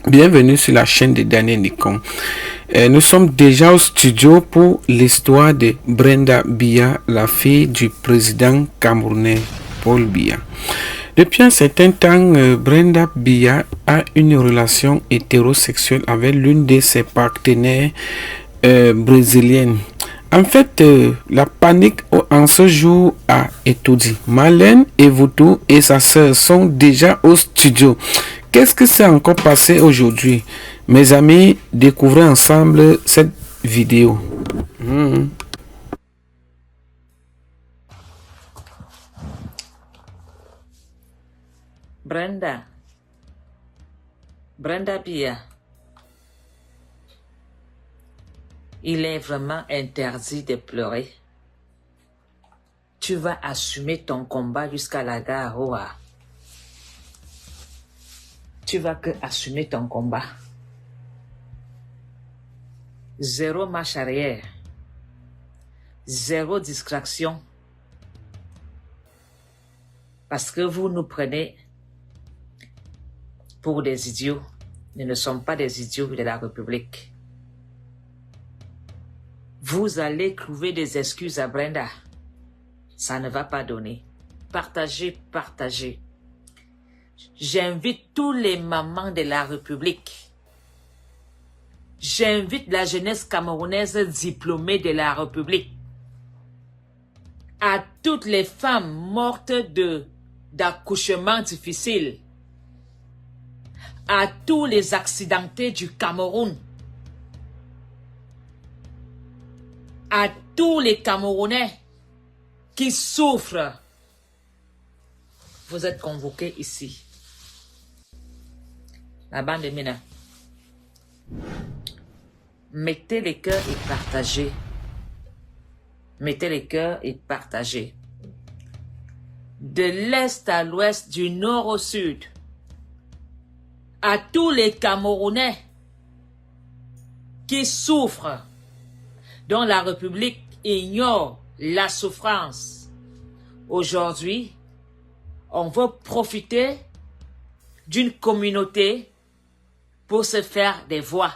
Bienvenue sur la chaîne de Daniel Nikon. Nous sommes déjà au studio pour l'histoire de Brenda Biya, la fille du président camerounais Paul Biya. Depuis un certain temps, Brenda Biya a une relation hétérosexuelle avec l'une de ses partenaires brésiliennes. En fait, la panique en ce jour a étourdi. Marlène Evoutou et sa sœur sont déjà au studio. Qu'est-ce que s'est encore passé aujourd'hui? Mes amis, découvrez ensemble cette vidéo. Brenda Biya, il est vraiment interdit de pleurer. Tu vas assumer ton combat jusqu'à la gare, Oa. Tu vas que assumer ton combat. Zéro marche arrière. Zéro distraction. Parce que vous nous prenez pour des idiots. Nous ne sommes pas des idiots de la République. Vous allez trouver des excuses à Brenda. Ça ne va pas donner. Partagez, partagez. J'invite tous les mamans de la République. J'invite la jeunesse camerounaise diplômée de la République. À toutes les femmes mortes d'accouchements difficiles. À tous les accidentés du Cameroun. À tous les Camerounais qui souffrent. Vous êtes convoqués ici. La bande de Mina. Mettez les cœurs et partagez. Mettez les cœurs et partagez. De l'est à l'ouest, du nord au sud. À tous les Camerounais qui souffrent, dont la République ignore la souffrance. Aujourd'hui, on veut profiter d'une communauté pour se faire des voix.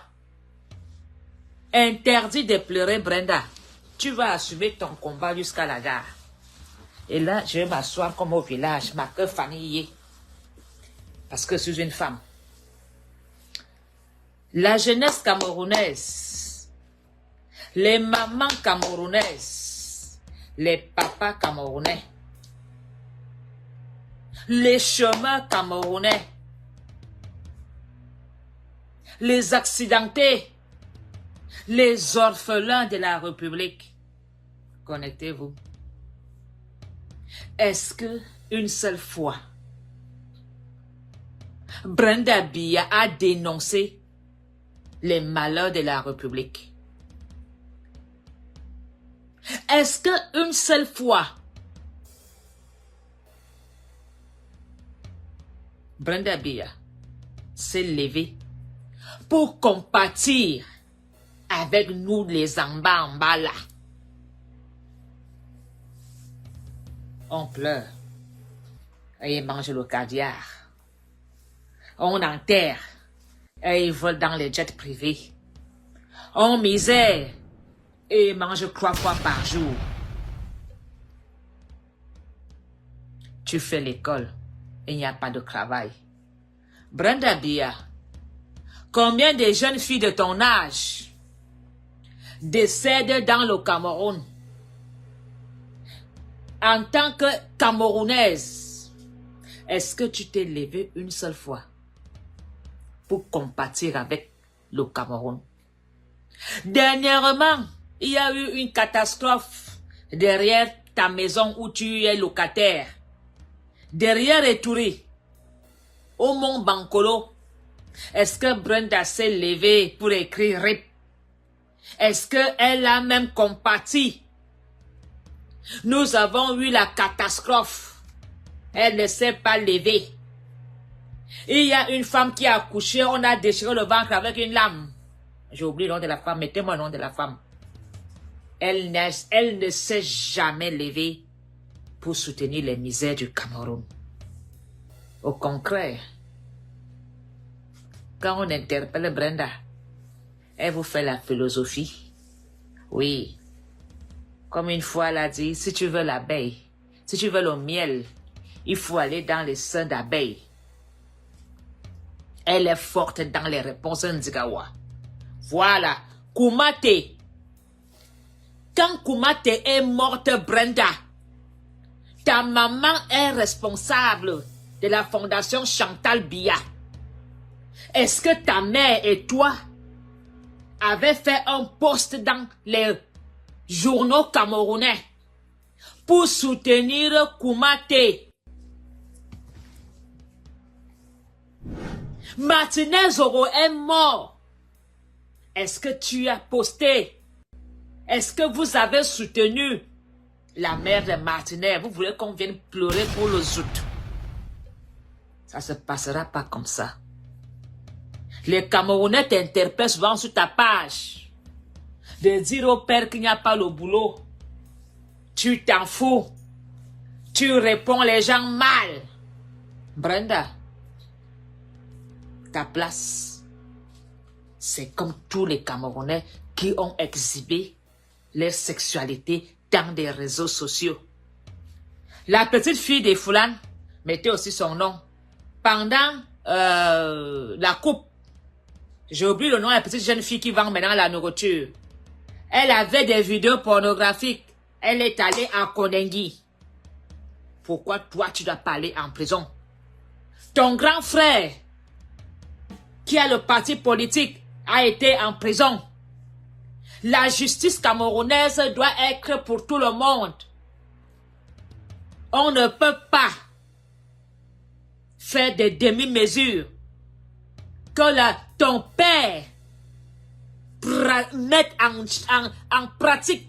Interdit de pleurer, Brenda. Tu vas assumer ton combat jusqu'à la gare. Et là, je vais m'asseoir comme au village, ma queue famille. Parce que je suis une femme. La jeunesse camerounaise, les mamans camerounaises, les papas camerounais, les chemins camerounais, les accidentés, les orphelins de la République. Connectez-vous. Est-ce que une seule fois, Brenda Biya a dénoncé les malheurs de la République? Est-ce que une seule fois, Brenda Biya s'est levée pour compatir avec nous les en bas là? On pleure et mange le caviar. On enterre et ils volent dans les jets privés. On misère et mange 3 fois par jour. Tu fais l'école et il n'y a pas de travail. Brenda Biya, combien de jeunes filles de ton âge décèdent dans le Cameroun? En tant que Camerounaise, est-ce que tu t'es levée une seule fois pour compatir avec le Cameroun? Dernièrement, il y a eu une catastrophe derrière ta maison où tu es locataire. Derrière Eturi, au Mont Bankolo. Est-ce que Brenda s'est levée pour écrire RIP? Est-ce qu'elle a même compati? Nous avons eu la catastrophe. Elle ne s'est pas levée. Il y a une femme qui a accouché, on a déchiré le ventre avec une lame. J'ai oublié le nom de la femme, mettez-moi le nom de la femme. Elle ne s'est jamais levée pour soutenir les misères du Cameroun. Au contraire, Quand on interpelle Brenda, elle vous fait la philosophie. Oui. Comme une fois elle a dit, si tu veux l'abeille, si tu veux le miel, il faut aller dans les seins d'abeille. Elle est forte dans les réponses Ndikawa. Voilà. Kumate. Quand Kumate est morte, Brenda, ta maman est responsable de la fondation Chantal Biya. Est-ce que ta mère et toi avez fait un post dans les journaux camerounais pour soutenir Kumate? Martinez Zoro est mort. Est-ce que tu as posté? Est-ce que vous avez soutenu la mère de Martinez? Vous voulez qu'on vienne pleurer pour le zout? Ça ne se passera pas comme ça. Les Camerounais t'interpellent souvent sur ta page. De dire au père qu'il n'y a pas le boulot. Tu t'en fous. Tu réponds les gens mal. Brenda, ta place, c'est comme tous les Camerounais qui ont exhibé leur sexualité dans des réseaux sociaux. La petite fille des Foulane mettait aussi son nom. Pendant la coupe, j'ai oublié le nom de la petite jeune fille qui vend maintenant la nourriture. Elle avait des vidéos pornographiques. Elle est allée en Kondengi. Pourquoi toi tu dois pas aller en prison? Ton grand frère, qui a le parti politique, a été en prison. La justice camerounaise doit être pour tout le monde. On ne peut pas faire des demi-mesures. Que ton père mette en pratique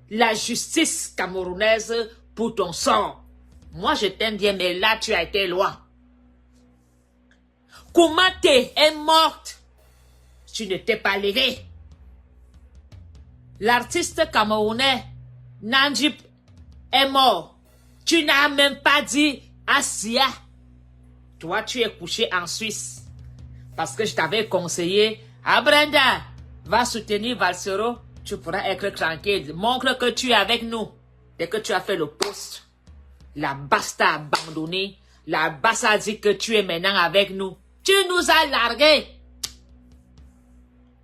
la justice camerounaise pour ton sort. Moi, je t'aime bien, mais là, tu as été loin. Kumate est morte. Tu ne t'es pas levé. L'artiste camerounais Nanjib est mort. Tu n'as même pas dit à Sia. Toi, tu es couché en Suisse. Parce que je t'avais conseillé, ah Brenda, va soutenir Valsero, tu pourras être tranquille. Montre que tu es avec nous. Dès que tu as fait le post, la basse t'a abandonné. La basse a dit que tu es maintenant avec nous. Tu nous as largués.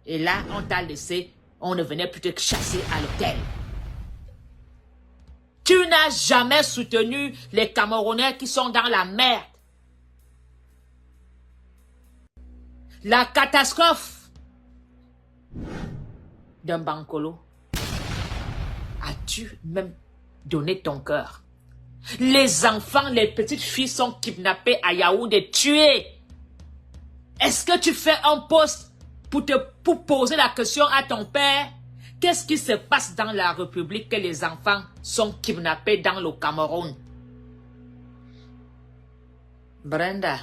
Et là, on t'a laissé, on ne venait plus te chasser à l'hôtel. Tu n'as jamais soutenu les Camerounais qui sont dans la merde. La catastrophe d'un Bankolo. As-tu même donné ton cœur? Les enfants, les petites filles sont kidnappées à Yaoundé, tuées. Est-ce que tu fais un post pour poser la question à ton père? Qu'est-ce qui se passe dans la République que les enfants sont kidnappés dans le Cameroun? Brenda,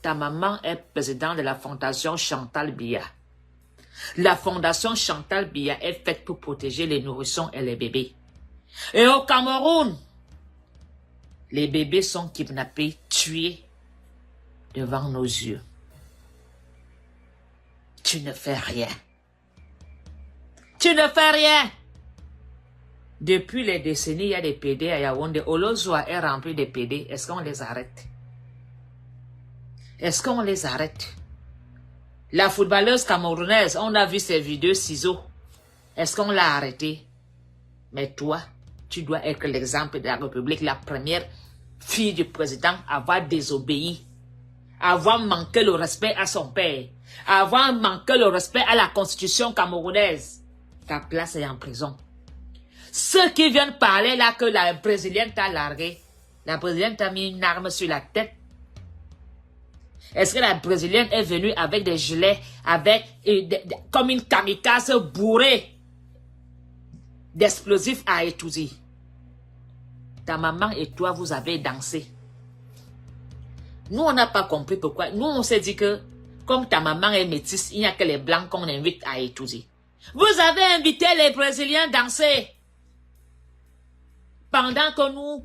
ta maman est présidente de la fondation Chantal Biya. La fondation Chantal Biya est faite pour protéger les nourrissons et les bébés. Et au Cameroun, les bébés sont kidnappés, tués devant nos yeux. Tu ne fais rien. Tu ne fais rien. Depuis les décennies, il y a des PD à Yaoundé. Olozoa est rempli de PD. Est-ce qu'on les arrête? Est-ce qu'on les arrête? La footballeuse camerounaise, on a vu ses vidéos ciseaux. Est-ce qu'on l'a arrêtée? Mais toi, tu dois être l'exemple de la République, la première fille du président à avoir désobéi, à avoir manqué le respect à son père, à avoir manqué le respect à la constitution camerounaise. Ta place est en prison. Ceux qui viennent parler là que la brésilienne t'a largué, la brésilienne t'a mis une arme sur la tête. Est-ce que la brésilienne est venue avec des gilets, comme une kamikaze bourrée d'explosifs à Etouzi? Ta maman et toi, vous avez dansé. Nous, on n'a pas compris pourquoi. Nous, on s'est dit que, comme ta maman est métisse, il n'y a que les blancs qu'on invite à Etouzi. Vous avez invité les Brésiliens à danser. Pendant que nous,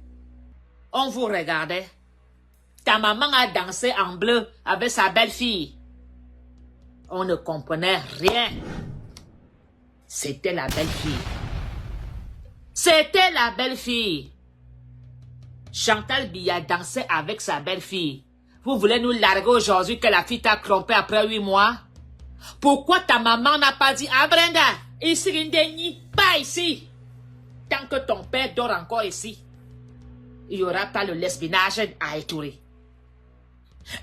on vous regardait. ta maman a dansé en bleu avec sa belle-fille. On ne comprenait rien. C'était la belle-fille. C'était la belle-fille. Chantal Biya dansait avec sa belle-fille. Vous voulez nous larguer aujourd'hui que la fille t'a trompé après 8 mois? Pourquoi ta maman n'a pas dit, ah Brenda, ici Rindeni, pas ici. Tant que ton père dort encore ici, il n'y aura pas le lesbinage à Etouré.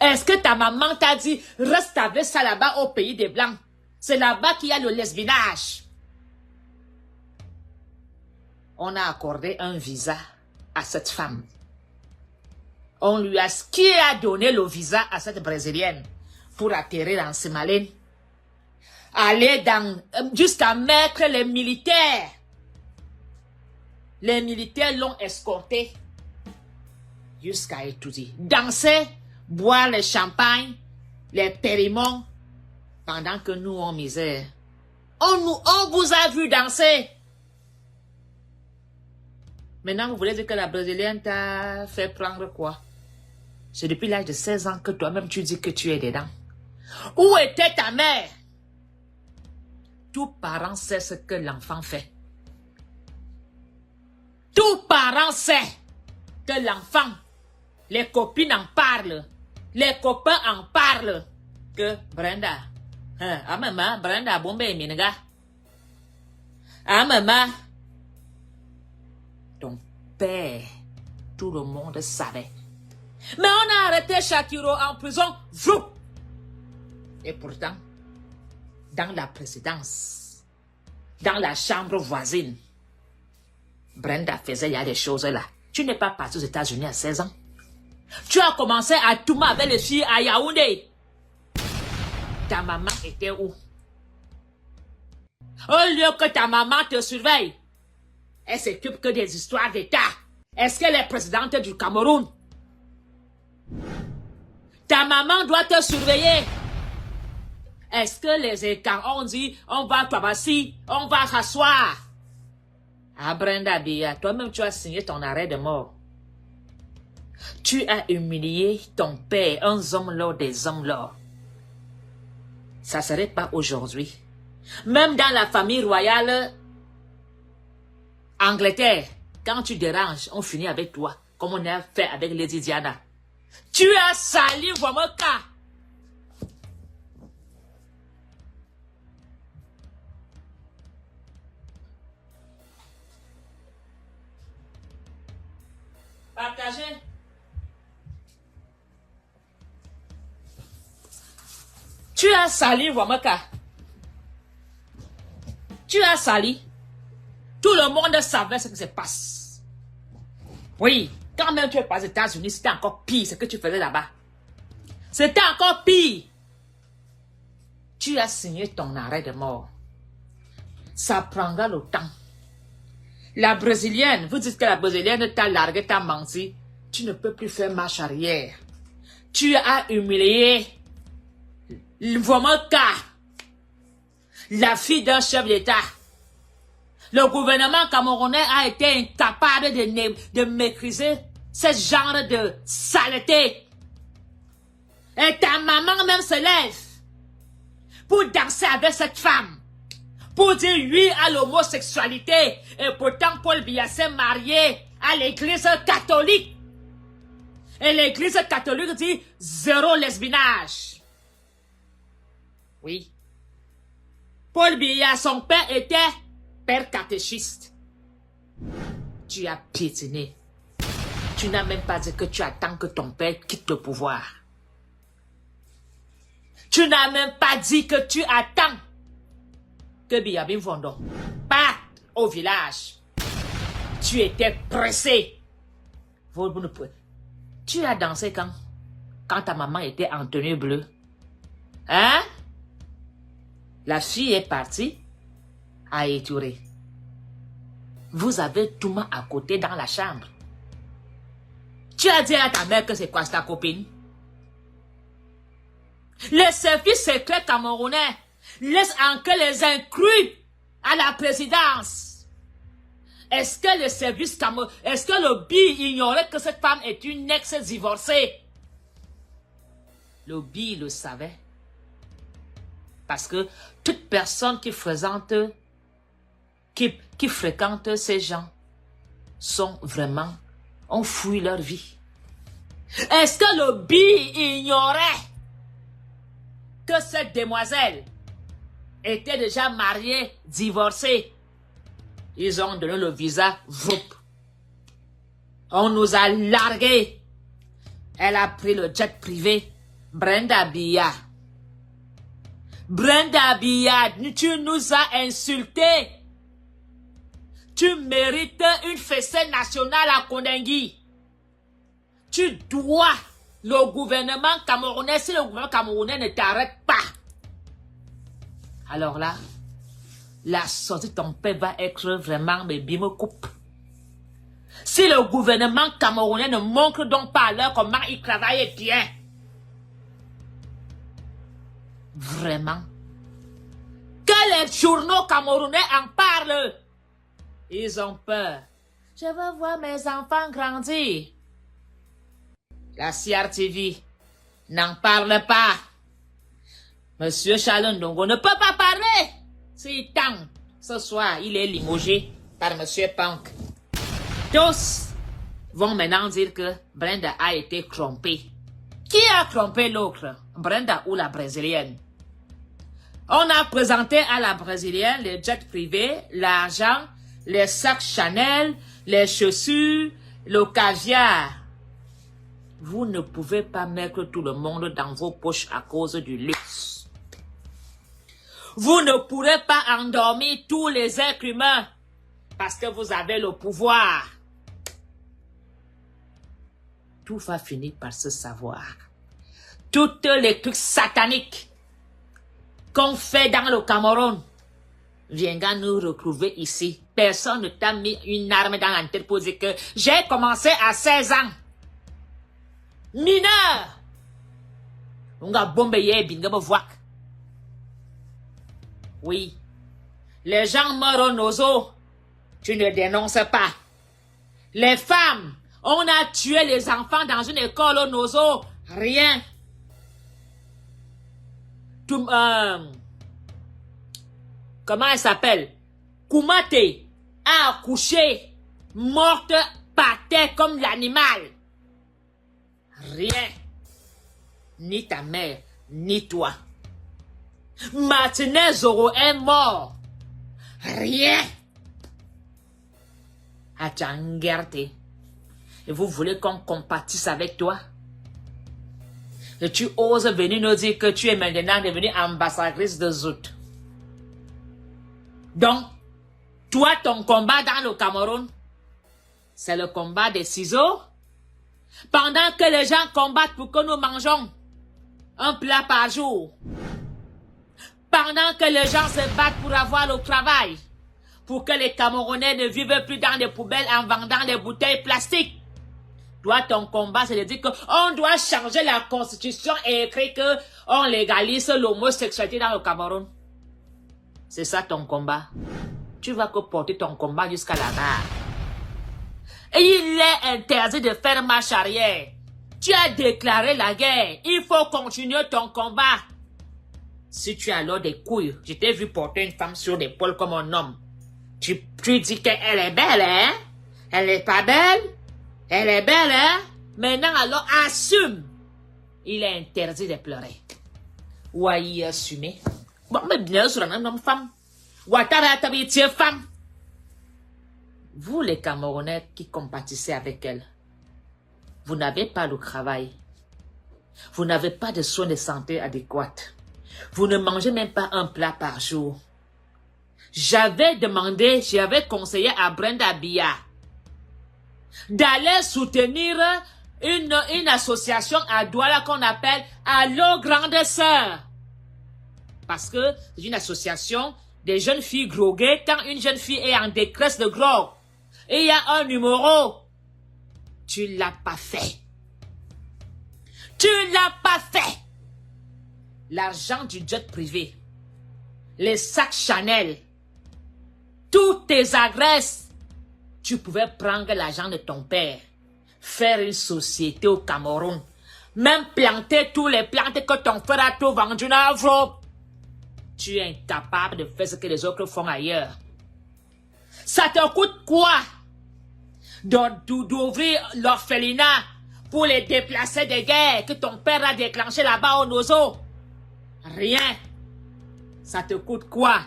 Est-ce que ta maman t'a dit, reste avec ça là-bas au pays des Blancs? C'est là-bas qu'il y a le lesbinage. On a accordé un visa à cette femme. On lui a... Qui a donné le visa à cette Brésilienne pour atterrir en Simalène? Aller dans... jusqu'à mettre les militaires. Les militaires l'ont escorté jusqu'à Etoudi. Danser, boire le champagne, les périmons, pendant que nous, on misère. On vous a vu danser. Maintenant, vous voulez dire que la Brésilienne t'a fait prendre quoi? C'est depuis l'âge de 16 ans que toi-même tu dis que tu es dedans. Où était ta mère? Tout parent sait ce que l'enfant fait. Tout parent sait que l'enfant, les copines en parlent, les copains en parlent, que Brenda, ah maman, Brenda, bombe minaga. Ah maman, ton père, tout le monde savait. Mais on a arrêté Shakiro en prison, vous. Et pourtant, dans la présidence, dans la chambre voisine, Brenda faisait, il y a des choses là. Tu n'es pas parti aux États-Unis à 16 ans. Tu as commencé à tout avec les filles à Yaoundé. Ta maman était où? Au lieu que ta maman te surveille, elle s'occupe que des histoires d'État. Est-ce qu'elle est présidente du Cameroun? Ta maman doit te surveiller. Est-ce que les États ont dit, on va Tabassi, on va s'asseoir? Ah Brenda Biya, toi-même tu as signé ton arrêt de mort. Tu as humilié ton père, un homme là des hommes là. Ça ne serait pas aujourd'hui. Même dans la famille royale Angleterre, quand tu déranges, on finit avec toi, comme on a fait avec Lady Diana. Tu as sali Wamaka. Partagez. Tu as sali Wamaka. Tu as sali. Tout le monde savait ce qui se passe. Oui, quand même tu es pas aux États-Unis, c'était encore pire ce que tu faisais là-bas. C'était encore pire. Tu as signé ton arrêt de mort. Ça prendra le temps. La Brésilienne, vous dites que la Brésilienne t'a largué, t'a menti. Tu ne peux plus faire marche arrière. Tu as humilié Wamaka, la fille d'un chef d'État. Le gouvernement camerounais a été incapable de maîtriser ce genre de saleté. Et ta maman même se lève pour danser avec cette femme, pour dire oui à l'homosexualité. Et pourtant, Paul Biya s'est marié à l'église catholique. Et l'église catholique dit zéro lesbinage. Oui. Paul Biya, son père était père catéchiste. Tu as piétiné. Tu n'as même pas dit que tu attends que ton père quitte le pouvoir. Tu n'as même pas dit que tu attends que Biyabin Fondo parte au village. Tu étais pressé. Tu as dansé quand? Quand ta maman était en tenue bleue. Hein? La fille est partie à Etouré. Vous avez tout le monde à côté dans la chambre. Tu as dit à ta mère que c'est quoi ta copine? Les services secrets camerounais laissent encore les inclus à la présidence. Est-ce que le service camerounais, est-ce que le BI ignorait que cette femme est une ex-divorcée? Le BI le savait. Parce que toute personne qui fréquente ces gens sont vraiment, ont fui leur vie. Est-ce que le BI ignorait que cette demoiselle était déjà mariée, divorcée? Ils ont donné le visa, vroup. On nous a largués. Elle a pris le jet privé. Brenda Biya. Brenda Biya, tu nous as insultés. Tu mérites une fessée nationale à Kondengi. Tu dois le gouvernement camerounais, si le gouvernement camerounais ne t'arrête pas. Alors là, la sortie de ton père va être vraiment, mais bim coupe. Si le gouvernement camerounais ne montre donc pas à l'heure comment il travaille bien. Vraiment. Que les journaux camerounais en parlent. Ils ont peur. Je veux voir mes enfants grandir. La CRTV n'en parle pas. Monsieur Charles Ndongo ne peut pas parler. C'est tant. Ce soir, il est limogé par Monsieur Punk. Tous vont maintenant dire que Brenda a été trompée. Qui a trompé l'autre? Brenda ou la brésilienne? On a présenté à la brésilienne les jets privés, l'argent, les sacs Chanel, les chaussures, le caviar. Vous ne pouvez pas mettre tout le monde dans vos poches à cause du luxe. Vous ne pourrez pas endormir tous les êtres humains parce que vous avez le pouvoir. Tout va finir par se savoir. Toutes les trucs sataniques qu'on fait dans le Cameroun viendra nous retrouver ici. Personne ne t'a mis une arme dans la tête pour dire que j'ai commencé à 16 ans. Mineur! On a bombé binga me voir. Oui. Les gens meurent aux oseaux. Tu ne dénonces pas. Les femmes, on a tué les enfants dans une école au Nozo. Rien. Tout, comment elle s'appelle? Koumate a accouché, morte par terre comme l'animal. Rien. Ni ta mère, ni toi. Martinez Zoro est mort. Rien. Atchangerte. Et vous voulez qu'on compatisse avec toi? Et tu oses venir nous dire que tu es maintenant devenue ambassadrice de Zout. Donc, toi, ton combat dans le Cameroun, c'est le combat des ciseaux. Pendant que les gens combattent pour que nous mangeons un plat par jour. Pendant que les gens se battent pour avoir le travail. Pour que les Camerounais ne vivent plus dans des poubelles en vendant des bouteilles plastiques. Toi, ton combat, c'est de dire qu'on doit changer la constitution et écrire qu'on légalise l'homosexualité dans le Cameroun. C'est ça ton combat. Tu vas que porter ton combat jusqu'à la gare. Et il est interdit de faire marche arrière. Tu as déclaré la guerre. Il faut continuer ton combat. Si tu as alors des couilles, je t'ai vu porter une femme sur l'épaule comme un homme. Tu dis qu'elle est belle, hein? Elle n'est pas belle? Elle est belle, hein? Maintenant, alors, assume. Il est interdit de pleurer. Ou à y assumer. Bon, mais bien sûr, un homme femme. Ou à t'arrêter, femme. Vous, les Camerounais qui compatissez avec elle, vous n'avez pas le travail. Vous n'avez pas de soins de santé adéquats. Vous ne mangez même pas un plat par jour. J'avais conseillé à Brenda Biya d'aller soutenir une association à Douala qu'on appelle Allo Grande Sœur. Parce que c'est une association des jeunes filles groguées quand une jeune fille est en détresse de grog. Et il y a un numéro. Tu l'as pas fait. Tu l'as pas fait. L'argent du jet privé, les sacs Chanel, toutes tes agresses, tu pouvais prendre l'argent de ton père, faire une société au Cameroun, Même planter tous les plantes que ton frère a tout vendu, tu es incapable de faire ce que les autres font ailleurs. Ça te coûte quoi d'ouvrir l'orphelinat pour les déplacés de guerre que ton père a déclenché là-bas au Nozo? Rien. Ça te coûte quoi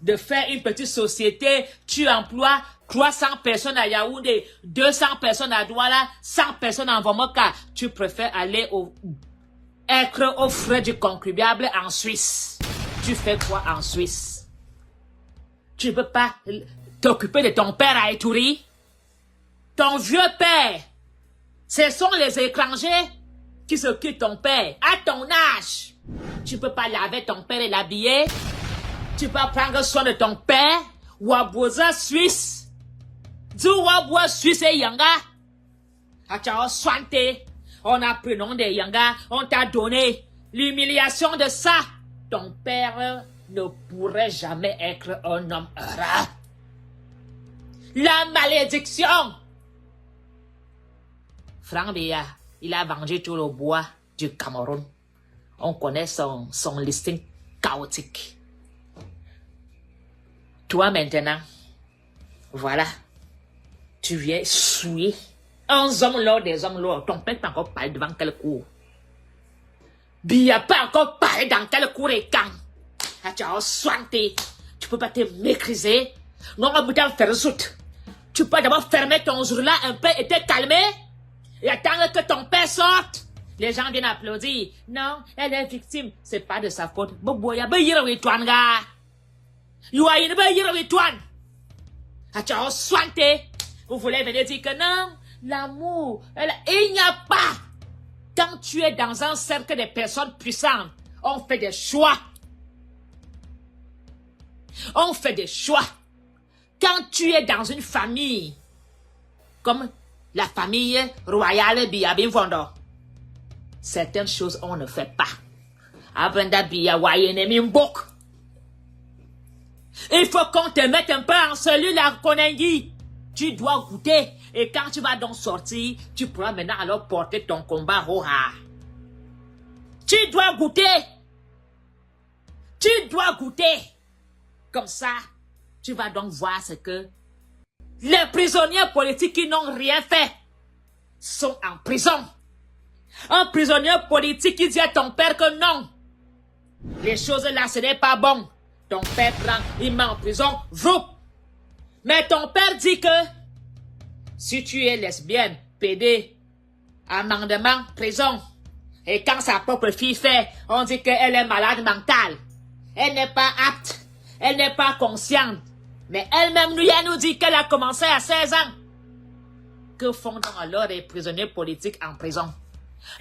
de faire une petite société? Tu emploies 300 personnes à Yaoundé, 200 personnes à Douala, 100 personnes en Vomoka. Tu préfères aller être aux frais du contribuable en Suisse. Tu fais quoi en Suisse? Tu ne peux pas t'occuper de ton père à Ituri? Ton vieux père, ce sont les étrangers qui s'occupent de ton père. À ton âge, tu ne peux pas laver ton père et l'habiller. Tu peux prendre soin de ton père. Waboza Suisse. Du Waboua Suisse et Yanga. Achao Swante. On a pris le nom de Yanga. On t'a donné l'humiliation de ça. Ton père ne pourrait jamais être un homme heureux. La malédiction. Franck Biya, il a vendu tout le bois du Cameroun. On connaît son listing chaotique. Toi maintenant, voilà, tu viens souiller un homme là, des hommes là. Ton père n'a pas encore parlé devant quel cours? Biya pas encore parlé dans quel cours et quand? Tu as soigné, tu peux pas te maîtriser. Non, on peut t'en faire zout. Tu peux d'abord fermer ton jour là un peu et te calmer et attendre que ton père sorte. Les gens viennent applaudir. Non, elle est victime. C'est pas de sa faute. Boboya, bayira witwan ga. Yuayin bayira witwan. Achao swante. Vous voulez venir dire que non, l'amour, il n'y a pas. Quand tu es dans un cercle de personnes puissantes, on fait des choix. On fait des choix. Quand tu es dans une famille, comme la famille royale Biya Fondo, certaines choses on ne fait pas. Abrenda Biya Wayene Mimbok. Il faut qu'on te mette un peu en cellule à Konengi. Tu dois goûter. Et quand tu vas donc sortir, tu pourras maintenant alors porter ton combat roha. Tu dois goûter. Tu dois goûter. Comme ça, tu vas donc voir ce que les prisonniers politiques qui n'ont rien fait sont en prison. Un prisonnier politique qui dit à ton père que non, les choses là ce n'est pas bon. Ton père prend, il met en prison, vous. Mais ton père dit que si tu es lesbienne, PD, amendement, prison. Et quand sa propre fille fait, on dit qu'elle est malade mentale. Elle n'est pas apte. Elle n'est pas consciente. Mais elle-même nous dit qu'elle a commencé à 16 ans. Que font donc alors les prisonniers politiques en prison?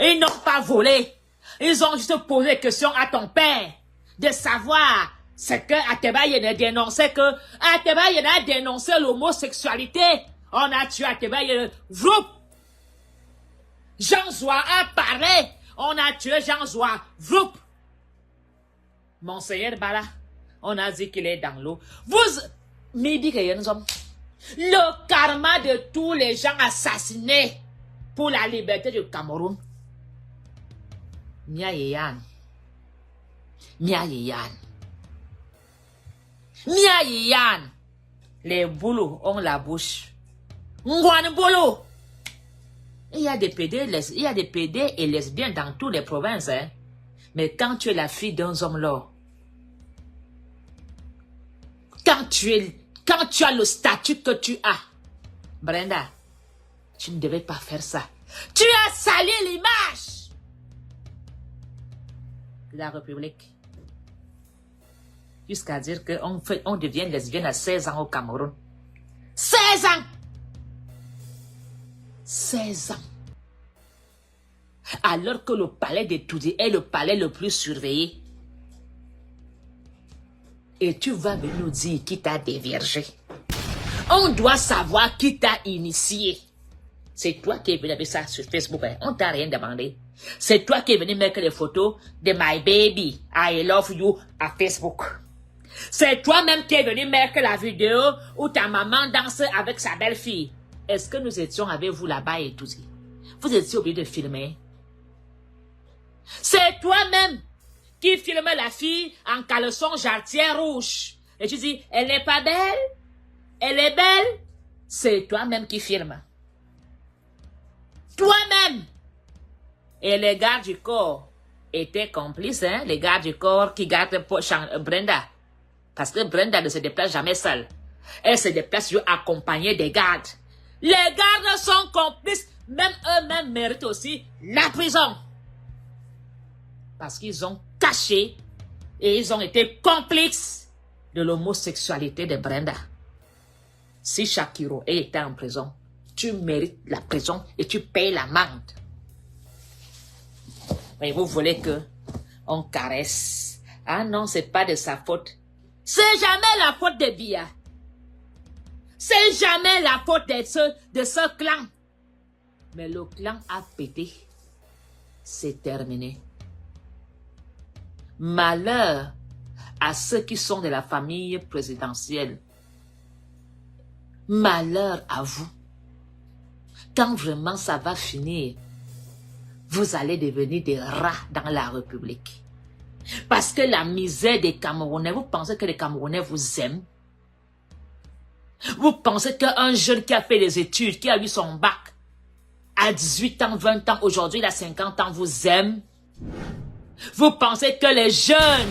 Ils n'ont pas volé. Ils ont juste posé des questions à ton père. De savoir ce que Atebaye a dénoncé, que Atebaye a dénoncé l'homosexualité. On a tué Atebaye. Vroup. Jean Zoua a parlé. On a tué Jean Zoua. Vroup. Monseigneur Bala, on a dit qu'il est dans l'eau. Vous, le karma de tous les gens assassinés pour la liberté du Cameroun. Mia Yeyan. Mia Yeyan. Mia Yeyan. Les boulots ont la bouche. Ngwan boulot. Il y a des PD, il y a des PD et lesbiennes dans toutes les provinces, hein. Mais quand tu es la fille d'un homme là, quand tu as le statut que tu as, Brenda, tu ne devais pas faire ça. Tu as sali l'image de la République. Jusqu'à dire qu'on devient lesbienne à 16 ans au Cameroun. 16 ans! 16 ans. Alors que le palais de Toudi est le palais le plus surveillé. Et tu vas venir nous dire qui t'a déviergé. On doit savoir qui t'a initié. C'est toi qui es venu avec ça sur Facebook. Hein. On t'a rien demandé. C'est toi qui es venu mettre les photos de My Baby, I Love You à Facebook. C'est toi-même qui es venu mettre la vidéo où ta maman danse avec sa belle-fille. Est-ce que nous étions avec vous là-bas et tout ça? Vous étiez obligé de filmer. C'est toi-même qui filme la fille en caleçon jarretière rouge. Et tu dis, elle n'est pas belle? Elle est belle? C'est toi-même qui filme. Toi-même. Et les gardes du corps étaient complices, hein? Les gardes du corps qui gardent Brenda. Parce que Brenda ne se déplace jamais seule. Elle se déplace accompagnée des gardes. Les gardes sont complices. Même eux-mêmes méritent aussi la prison. Parce qu'ils ont caché et ils ont été complices de l'homosexualité de Brenda. Si Shakiro était en prison, tu mérites la prison et tu payes l'amende. Mais vous voulez que on caresse. Ah non, c'est pas de sa faute. C'est jamais la faute de Bia. C'est jamais la faute de ce clan. Mais le clan a pété. C'est terminé. Malheur à ceux qui sont de la famille présidentielle. Malheur à vous. Quand vraiment ça va finir, vous allez devenir des rats dans la République. Parce que la misère des Camerounais, vous pensez que les Camerounais vous aiment? Vous pensez qu'un jeune qui a fait les études, qui a eu son bac, à 18 ans, 20 ans, aujourd'hui il a 50 ans, vous aime? Vous pensez que les jeunes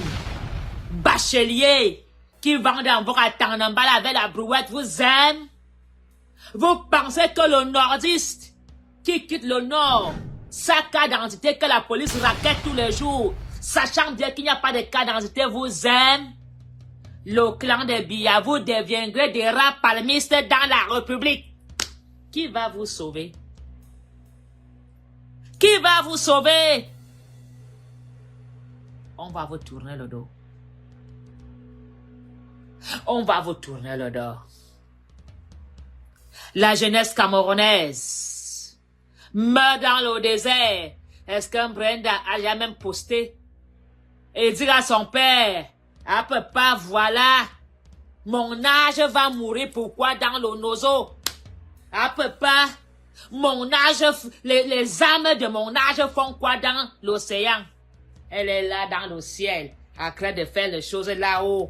bacheliers qui vendent en bord à Tanambal avec la brouette vous aiment? Vous pensez que le nordiste qui quitte le nord, sa carte d'identité que la police raquette tous les jours, sachant bien qu'il n'y a pas de carte d'identité, vous aime? Le clan de Biya, vous deviendrez des rats palmistes dans la République. Qui va vous sauver? Qui va vous sauver? On va vous tourner le dos. On va vous tourner le dos. La jeunesse camerounaise meurt dans le désert. Est-ce qu'un Brenda a jamais posté et dire à son père, à peu pas, voilà, mon âge va mourir, pourquoi dans le nozo? À peu pas, mon âge, les âmes de mon âge font quoi dans l'océan? Elle est là dans le ciel, en train de faire les choses là-haut.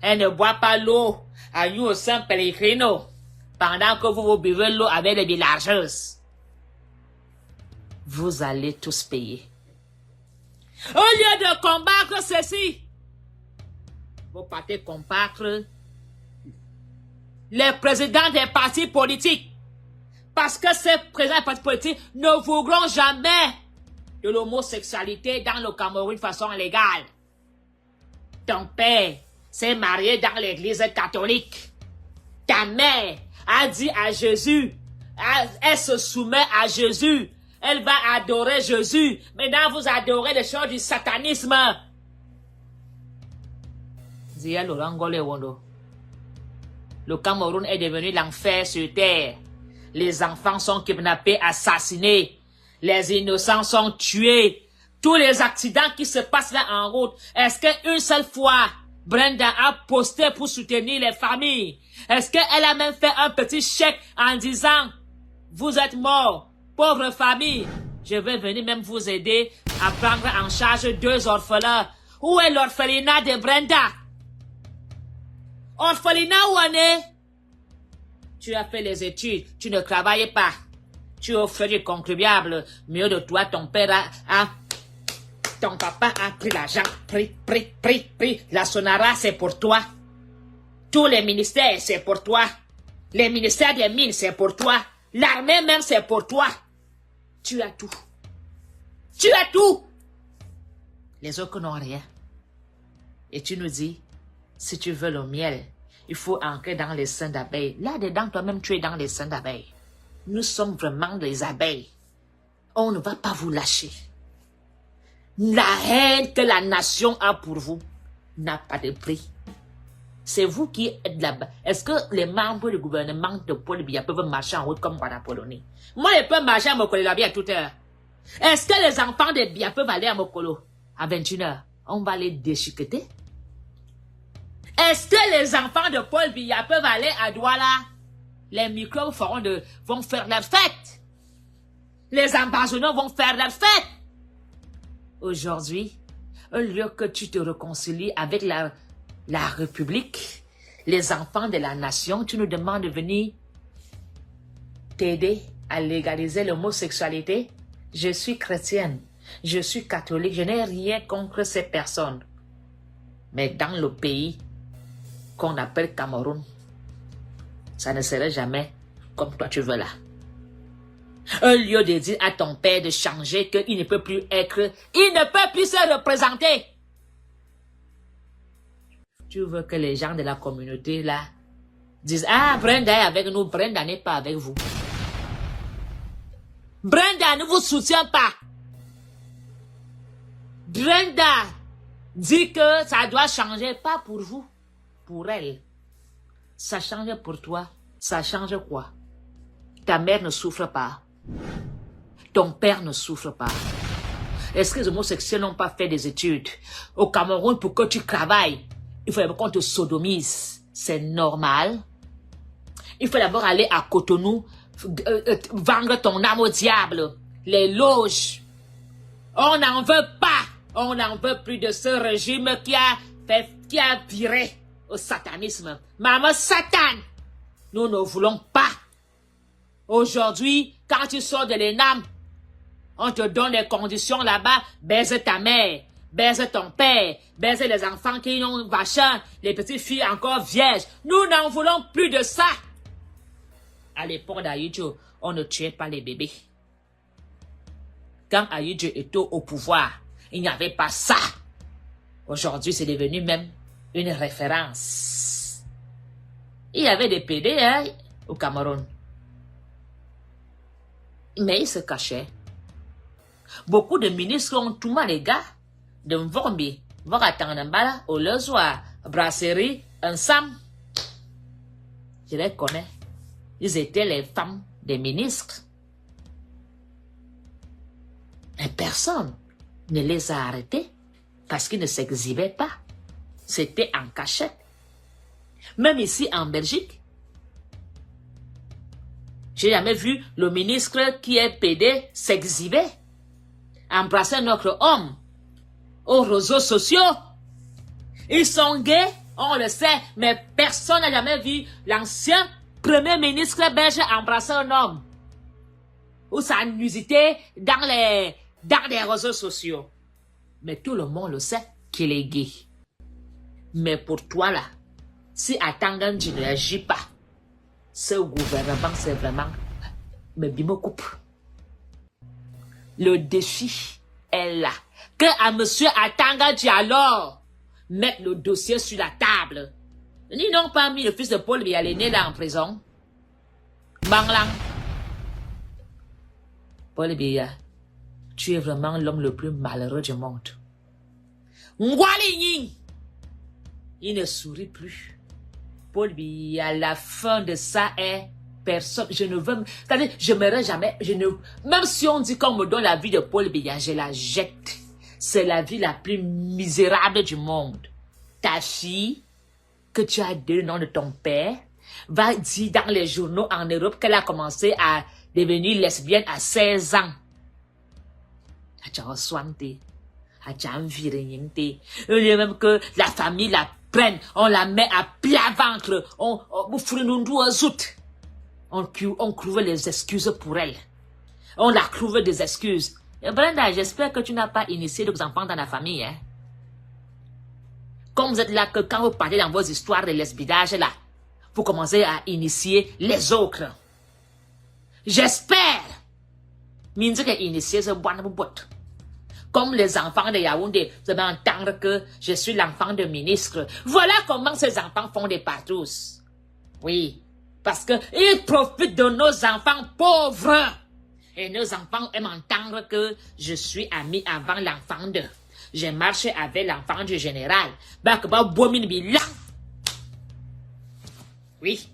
Elle ne boit pas l'eau à nous au Saint Pellegrino, pendant que vous buvez l'eau avec les villageuses. Vous allez tous payer. Au lieu de combattre ceci, vous partez combattre les présidents des partis politiques. Parce que ces présidents des partis politiques ne voudront jamais de l'homosexualité dans le Cameroun de façon légale. Ton père s'est marié dans l'église catholique. Ta mère a dit à Jésus, elle se soumet à Jésus. Elle va adorer Jésus. Maintenant, vous adorez les choses du satanisme. Le Cameroun est devenu l'enfer sur terre. Les enfants sont kidnappés, assassinés. Les innocents sont tués. Tous les accidents qui se passent là en route. Est-ce qu'une seule fois, Brenda a posté pour soutenir les familles? Est-ce qu'elle a même fait un petit chèque en disant, vous êtes morts, pauvre famille, je vais venir même vous aider à prendre en charge 2 orphelins. Où est l'orphelinat de Brenda? Orphelinat où on est? Tu as fait les études, tu ne travailles pas. Tu offres du contribuable. Mieux de toi, ton père ton papa a pris l'argent. Pris. La Sonara, c'est pour toi. Tous les ministères, c'est pour toi. Les ministères des mines, c'est pour toi. L'armée même, c'est pour toi. Tu as tout. Tu as tout. Les autres n'ont rien. Et tu nous dis, si tu veux le miel, il faut entrer dans les seins d'abeilles. Là-dedans, toi-même, tu es dans les seins d'abeilles. Nous sommes vraiment des abeilles. On ne va pas vous lâcher. La haine que la nation a pour vous n'a pas de prix. C'est vous qui êtes là-bas. Est-ce que les membres du gouvernement de Paul Biya peuvent marcher en route comme Guanapoloni? Moi, je peux marcher à Mokolo à toute heure. Est-ce que les enfants de Biya peuvent aller à Mokolo à 21h? On va les déchiqueter. Est-ce que les enfants de Paul Biya peuvent aller à Douala? Les microbes vont faire leur fête. Les ambassadeurs vont faire leur fête. Aujourd'hui, au lieu que tu te réconcilies avec la République, les enfants de la nation, tu nous demandes de venir t'aider à légaliser l'homosexualité. Je suis chrétienne, je suis catholique, je n'ai rien contre ces personnes. Mais dans le pays qu'on appelle Cameroun, ça ne serait jamais comme toi tu veux là. Au lieu de dire à ton père de changer, qu'il ne peut plus être, il ne peut plus se représenter. Tu veux que les gens de la communauté là disent, ah, Brenda est avec nous, Brenda n'est pas avec vous. Brenda ne vous soutient pas. Brenda dit que ça doit changer, pas pour vous, pour elle. Ça change pour toi, ça change quoi? Ta mère ne souffre pas. Ton père ne souffre pas. Est-ce que les homosexuels n'ont pas fait des études? Au Cameroun, pour que tu travailles, il faut d'abord qu'on te sodomise. C'est normal. Il faut d'abord aller à Cotonou, vendre ton âme au diable. Les loges. On n'en veut pas. On n'en veut plus de ce régime qui a viré au satanisme. Maman Satan, nous ne voulons pas. Aujourd'hui, quand tu sors de l'ENAM, on te donne les conditions là-bas, baise ta mère, baise ton père, baise les enfants qui ont vachin, les petites filles encore vierges. Nous n'en voulons plus de ça. À l'époque d'Ayidjo, on ne tuait pas les bébés. Quand Ayidjo était au pouvoir, il n'y avait pas ça. Aujourd'hui, c'est devenu même une référence. Il y avait des PD au Cameroun. Mais ils se cachaient. Beaucoup de ministres ont tout mal les gars. De Mvombi, Voratangambala, au Lezoa, Brasserie, ensemble. Je les connais. Ils étaient les femmes des ministres. Mais personne ne les a arrêtés parce qu'ils ne s'exhibaient pas. C'était en cachette. Même ici en Belgique, j'ai jamais vu le ministre qui est PD s'exhiber, embrasser notre homme aux réseaux sociaux. Ils sont gays, on le sait, mais personne n'a jamais vu l'ancien premier ministre belge embrasser un homme ou sa nudité dans les réseaux sociaux. Mais tout le monde le sait qu'il est gay. Mais pour toi là, si Atanga tu ne réagis pas, ce gouvernement c'est vraiment, mais bien me coupe. Le défi est là. Que à monsieur Atanga alors mettre le dossier sur la table. Ils n'ont pas mis le fils de Paul Biya né là en prison. Banglang. Paul Biya, tu es vraiment l'homme le plus malheureux du monde. Ngwali il ne sourit plus. Paul Biya, la fin de ça est personne. Je ne veux, c'est-à-dire, je m'aimerais jamais, même si on dit qu'on me donne la vie de Paul Biya, je la jette. C'est la vie la plus misérable du monde. Ta fille, que tu as donné le nom de ton père, va dire dans les journaux en Europe qu'elle a commencé à devenir lesbienne à 16 ans. Même que la famille la prenne, on la met à plat ventre, on trouve les excuses pour elle. On la trouve des excuses. Et Brenda, j'espère que tu n'as pas initié des enfants dans la famille. Hein? Comme vous êtes là, que quand vous parlez dans vos histoires de lesbidage, là, vous commencez à initier les autres. J'espère. Comme les enfants de Yaoundé, vous allez entendre que je suis l'enfant de ministre. Voilà comment ces enfants font des partous. Oui, parce qu'ils profitent de nos enfants pauvres. Et nos enfants aiment entendre que je suis ami avant l'enfant d'eux. J'ai marché avec l'enfant du général. Oui.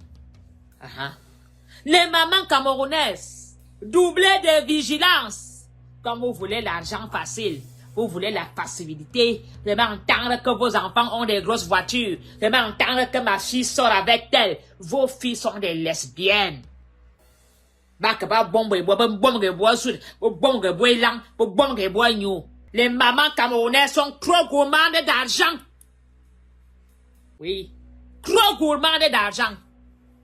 Les mamans camerounaises, doublez de vigilance. Comme vous voulez l'argent facile, vous voulez la facilité, vous aimez entendre que vos enfants ont des grosses voitures, vous aimez entendre que ma fille sort avec elle, vos filles sont des lesbiennes. Les mamans camerounaises sont trop gourmandes d'argent. Oui, trop gourmandes d'argent.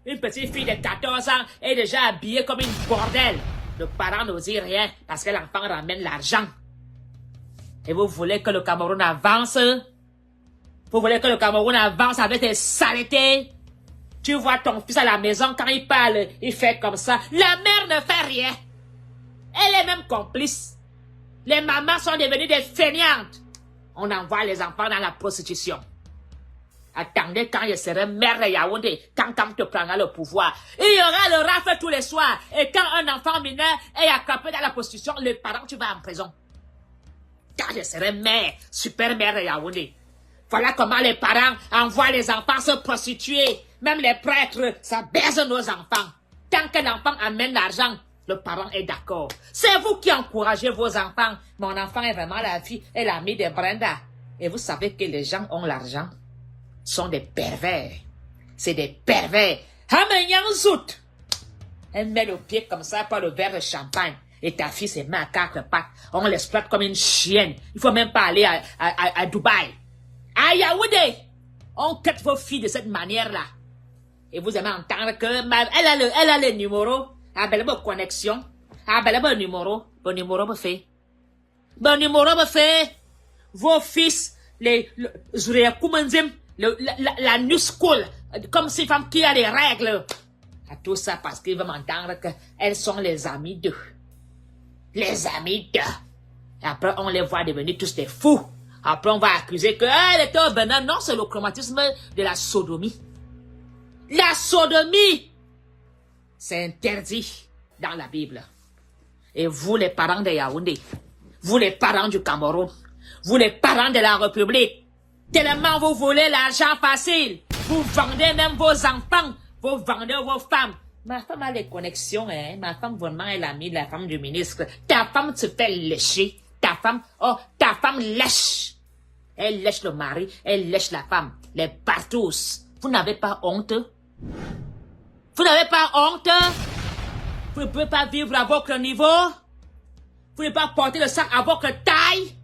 Une petite fille de 14 ans est déjà habillée comme une bordelle. Le parent n'ose rien parce que l'enfant ramène l'argent. Et vous voulez que le Cameroun avance? Vous voulez que le Cameroun avance avec des saletés? Tu vois ton fils à la maison, quand il parle, il fait comme ça. La mère ne fait rien. Elle est même complice. Les mamans sont devenues des fainéantes. On envoie les enfants dans la prostitution. Attendez quand je serai maire de Yaoundé, quand te prendra le pouvoir. Il y aura le rafle tous les soirs. Et quand un enfant mineur est attrapé dans la prostitution, le parent, tu vas en prison. Quand je serai maire, super maire de Yaoundé. Voilà comment les parents envoient les enfants se prostituer. Même les prêtres, ça baise nos enfants. Tant que l'enfant amène l'argent, le parent est d'accord. C'est vous qui encouragez vos enfants. Mon enfant est vraiment la fille et l'ami de Brenda. Et vous savez que les gens ont l'argent. Sont des pervers. C'est des pervers. Zout. Elle met le pied comme ça par le verre de champagne. Et ta fille se met à 4 pattes. On l'exploite comme une chienne. Il faut même pas aller à Dubaï. À Yaoundé. On quitte vos filles de cette manière-là. Et vous aimez entendre que elle a le numéro. Elle a la connexion. Elle a le numéro. Bon numéro me fait. Bon numéro me fait. Vos fils, la new school, comme ces femmes qui a les règles. À tout ça parce qu'ils veulent m'entendre qu'elles sont les amies d'eux. Les amies d'eux. Et après, on les voit devenir tous des fous. Après, on va accuser qu'elle était au Bénin. Non, c'est le chromatisme de la sodomie. La sodomie, c'est interdit dans la Bible. Et vous, les parents de Yaoundé, vous, les parents du Cameroun, vous, les parents de la République, tellement vous voulez l'argent facile, vous vendez même vos enfants, vous vendez vos femmes. Ma femme a les connexions, hein. Ma femme vraiment est l'amie de la femme du ministre. Ta femme se fait lécher. Ta femme lèche. Elle lèche le mari, elle lèche la femme. Les partous. Vous n'avez pas honte? Vous n'avez pas honte? Vous ne pouvez pas vivre à votre niveau? Vous ne pouvez pas porter le sac à votre taille?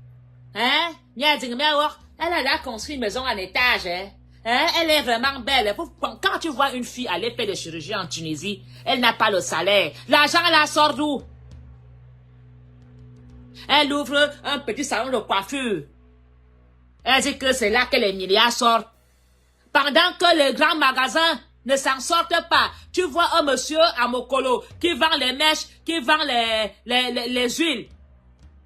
Hein? Elle a construit une maison en étage, hein? Elle est vraiment belle. Quand tu vois une fille aller faire des chirurgies en Tunisie, elle n'a pas le salaire. L'argent, elle la sort d'où? Elle ouvre un petit salon de coiffure. Elle dit que c'est là que les milliards sortent. Pendant que les grands magasins ne s'en sortent pas. Tu vois un monsieur à Mokolo qui vend les mèches, qui vend les huiles.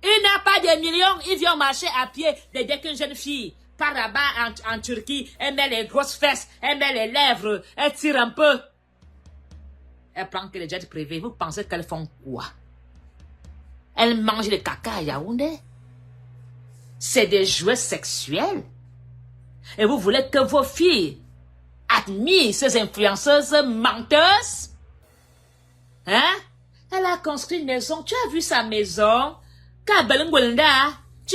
Il n'a pas de millions, il vient marcher à pied dès qu'une jeune fille part là-bas en Turquie, elle met les grosses fesses, elle met les lèvres, elle tire un peu. Elle prend que les jets privés. Vous pensez qu'elles font quoi? Elles mangent le caca à Yaoundé. C'est des jouets sexuels. Et vous voulez que vos filles admirent ces influenceuses menteuses? Hein? Elle a construit une maison. Tu as vu sa maison? Tu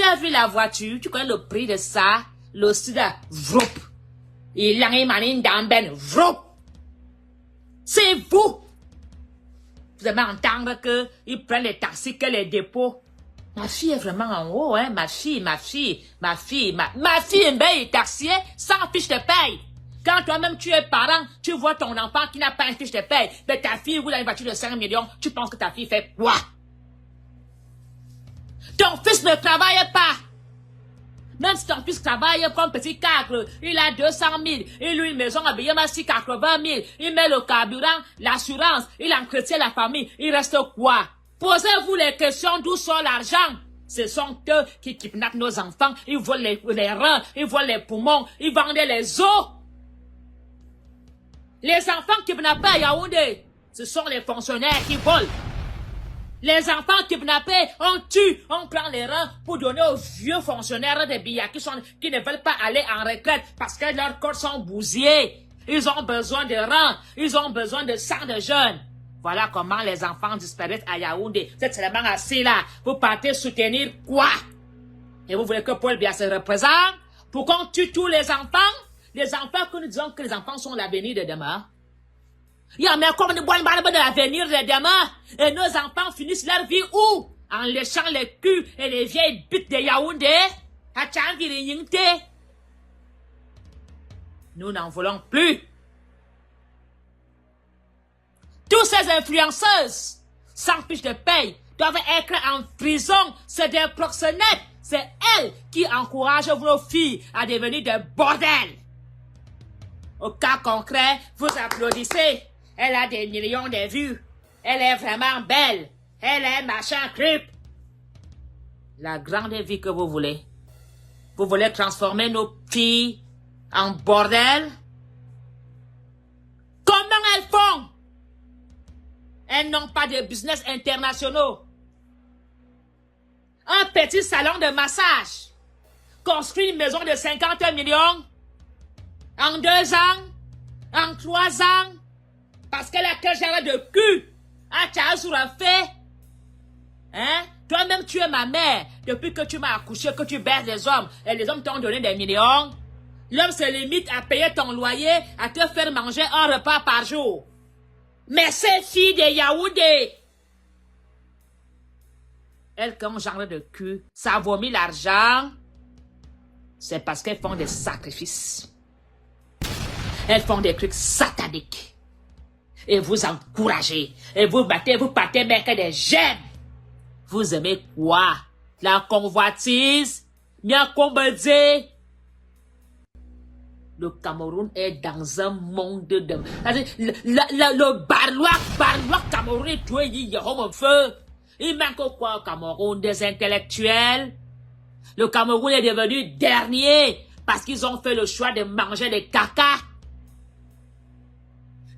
as vu la voiture? Tu connais le prix de ça? Le sida, vroup. Il a une damben, vroup. C'est vous. Vous aimez entendre qu'ils prennent les taxis que les dépôts. Ma fille est vraiment en haut, hein? Ma fille est belle taxier sans fiche de paye. Quand toi-même tu es parent, tu vois ton enfant qui n'a pas une fiche de paye. Mais ta fille roule une voiture de 5 millions, tu penses que ta fille fait quoi? Ton fils ne travaille pas. Même si ton fils travaille comme petit cadre, il a 200 000, il loue une maison à Biyamasi 80 000, il met le carburant, l'assurance, il entretient la famille, il reste quoi? Posez-vous les questions d'où sort l'argent. Ce sont eux qui kidnappent nos enfants, ils volent les reins, ils volent les poumons, ils vendent les os. Les enfants kidnappés à Yaoundé, ce sont les fonctionnaires qui volent. Les enfants kidnappés, on tue, on prend les reins pour donner aux vieux fonctionnaires de Biya qui ne veulent pas aller en retraite parce que leurs corps sont bousillés. Ils ont besoin de reins, ils ont besoin de sang de jeunes. Voilà comment les enfants disparaissent à Yaoundé. Vous êtes seulement assis là, vous partez soutenir quoi? Et vous voulez que Paul Biya se représente pour qu'on tue tous les enfants que nous disons que les enfants sont l'avenir de demain? Il y a encore de l'avenir de demain. Et nos enfants finissent leur vie où? en léchant les culs et les vieilles bites de Yaoundé, à Tchangiri Yingte. Nous n'en voulons plus. Tous ces influenceuses, sans fiche de paye, doivent être en prison. C'est des proxénètes. C'est elles qui encouragent vos filles à devenir des bordels. Au cas concret, vous applaudissez. Elle a des millions de vues. Elle est vraiment belle. Elle est machin crip. La grande vie que vous voulez. Vous voulez transformer nos filles en bordel? Comment elles font? Elles n'ont pas de business internationaux. Un petit salon de massage. Construit une maison de 50 millions. En 2 ans. En 3 ans. Parce qu'elle a quel genre de cul? Ah, tu as sur un fait. Hein? Toi-même, tu es ma mère. Depuis que tu m'as accouché, que tu baises les hommes. Et les hommes t'ont donné des millions. L'homme se limite à payer ton loyer, à te faire manger un repas par jour. Mais ces filles de Yaoundé, elles qui ont genre de cul, ça vomit l'argent. C'est parce qu'elles font des sacrifices. Elles font des trucs sataniques. Et vous encouragez. Et vous partez mais que des jeunes. Vous aimez quoi? La convoitise? Bien combedé? Le Cameroun est dans un monde de... Le barlois camerounais, il y a un feu. Il manque quoi au Cameroun? Des intellectuels? Le Cameroun est devenu dernier parce qu'ils ont fait le choix de manger des caca.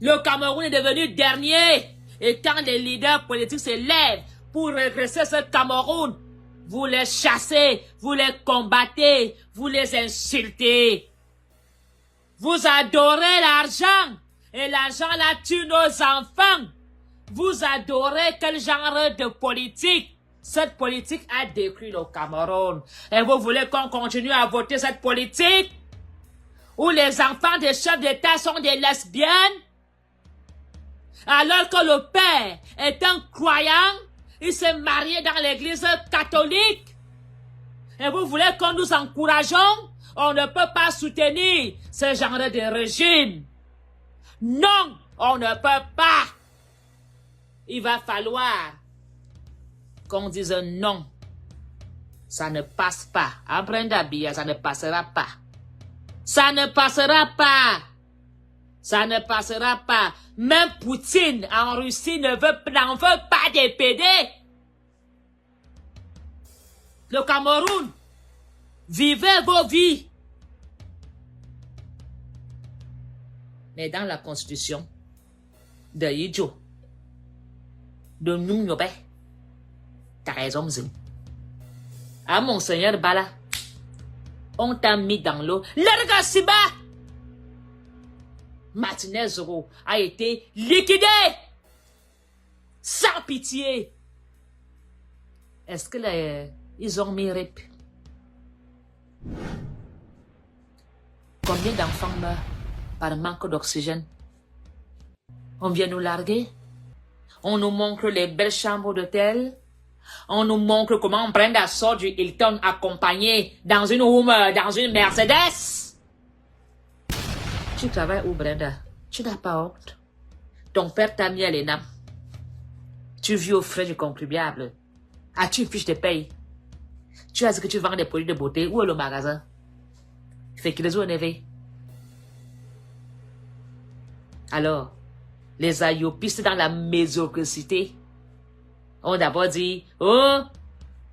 Le Cameroun est devenu dernier. Et quand les leaders politiques se lèvent pour redresser ce Cameroun, vous les chassez, vous les combattez, vous les insultez. Vous adorez l'argent. Et l'argent là tue nos enfants. Vous adorez quel genre de politique? Cette politique a détruit le Cameroun. Et vous voulez qu'on continue à voter cette politique? Où les enfants des chefs d'État sont des lesbiennes? Alors que le père est un croyant, il s'est marié dans l'église catholique. Et vous voulez que nous encourageons? On ne peut pas soutenir ce genre de régime. Non, on ne peut pas. Il va falloir qu'on dise non. Ça ne passe pas. À Brenda Bia, ça ne passera pas. Ça ne passera pas. Ça ne passera pas. Même Poutine en Russie n'en veut pas des PD. Le Cameroun, vivez vos vies. Mais dans la constitution de Yidjo, de Nunyobe, t'as raison, Zim. Ah, Monseigneur Bala, on t'a mis dans l'eau. L'erga Siba! Martinez Zoro a été liquidé sans pitié. Est-ce que ils ont mis RIP? Combien d'enfants meurent par manque d'oxygène? On vient nous larguer. On nous montre les belles chambres d'hôtel. On nous montre comment Brenda sort du Hilton accompagnée dans une Mercedes. Tu travailles où, Brenda? Tu n'as pas honte. Ton père t'a mis à l'ENAM. Tu vis aux frais du contribuable. As-tu une fiche de paye? Tu as dit que tu vends des produits de beauté. Où est le magasin? Fait qu'il les a énervés. Alors, les ayopistes dans la médiocrité ont d'abord dit, oh,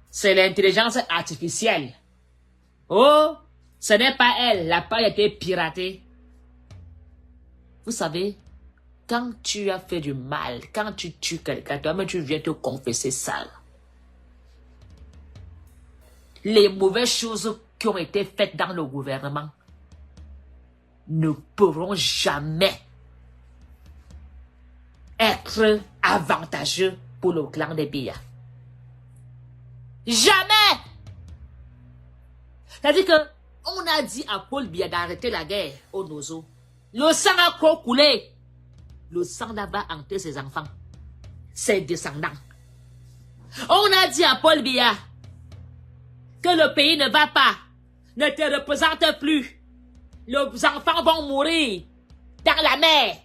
c'est l'intelligence artificielle. Oh, ce n'est pas elle, la paille a été piratée. Vous savez, quand tu as fait du mal, quand tu tues quelqu'un, toi-même tu viens te confesser sale. Les mauvaises choses qui ont été faites dans le gouvernement ne pourront jamais être avantageux pour le clan des Biya. Jamais! C'est-à-dire que on a dit à Paul Biya d'arrêter la guerre au Nozo. Le sang a coulé. Le sang là va hanter ses enfants, ses descendants. On a dit à Paul Biya que le pays ne va pas, ne te représente plus. Les enfants vont mourir dans la mer,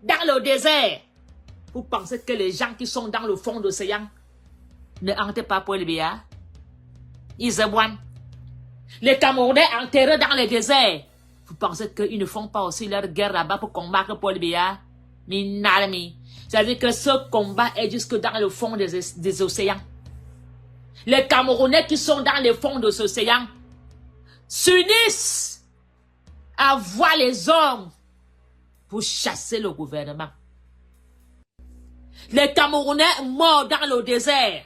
dans le désert. Vous pensez que les gens qui sont dans le fond de l'océan ne hantent pas Paul Biya? Ils aboinent. Les Camerounais enterrés dans les déserts. Vous pensez qu'ils ne font pas aussi leur guerre là-bas pour combattre Paul Biya? Minalmi. C'est-à-dire que ce combat est jusque dans le fond des océans. Les Camerounais qui sont dans le fond de l'océan s'unissent à voir les hommes pour chasser le gouvernement. Les Camerounais morts dans le désert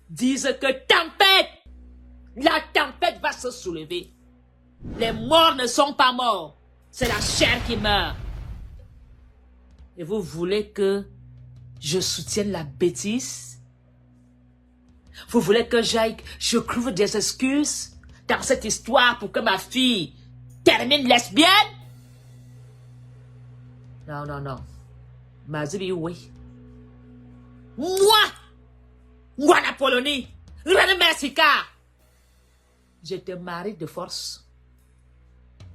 disent que la tempête va se soulever. Les morts ne sont pas morts, c'est la chair qui meurt. Et vous voulez que je soutienne la bêtise? Vous voulez que je trouve des excuses dans cette histoire pour que ma fille termine lesbienne? Non, non, non. Mazibi, oui. Moi, Napoléon, René Mersika, je te marie de force.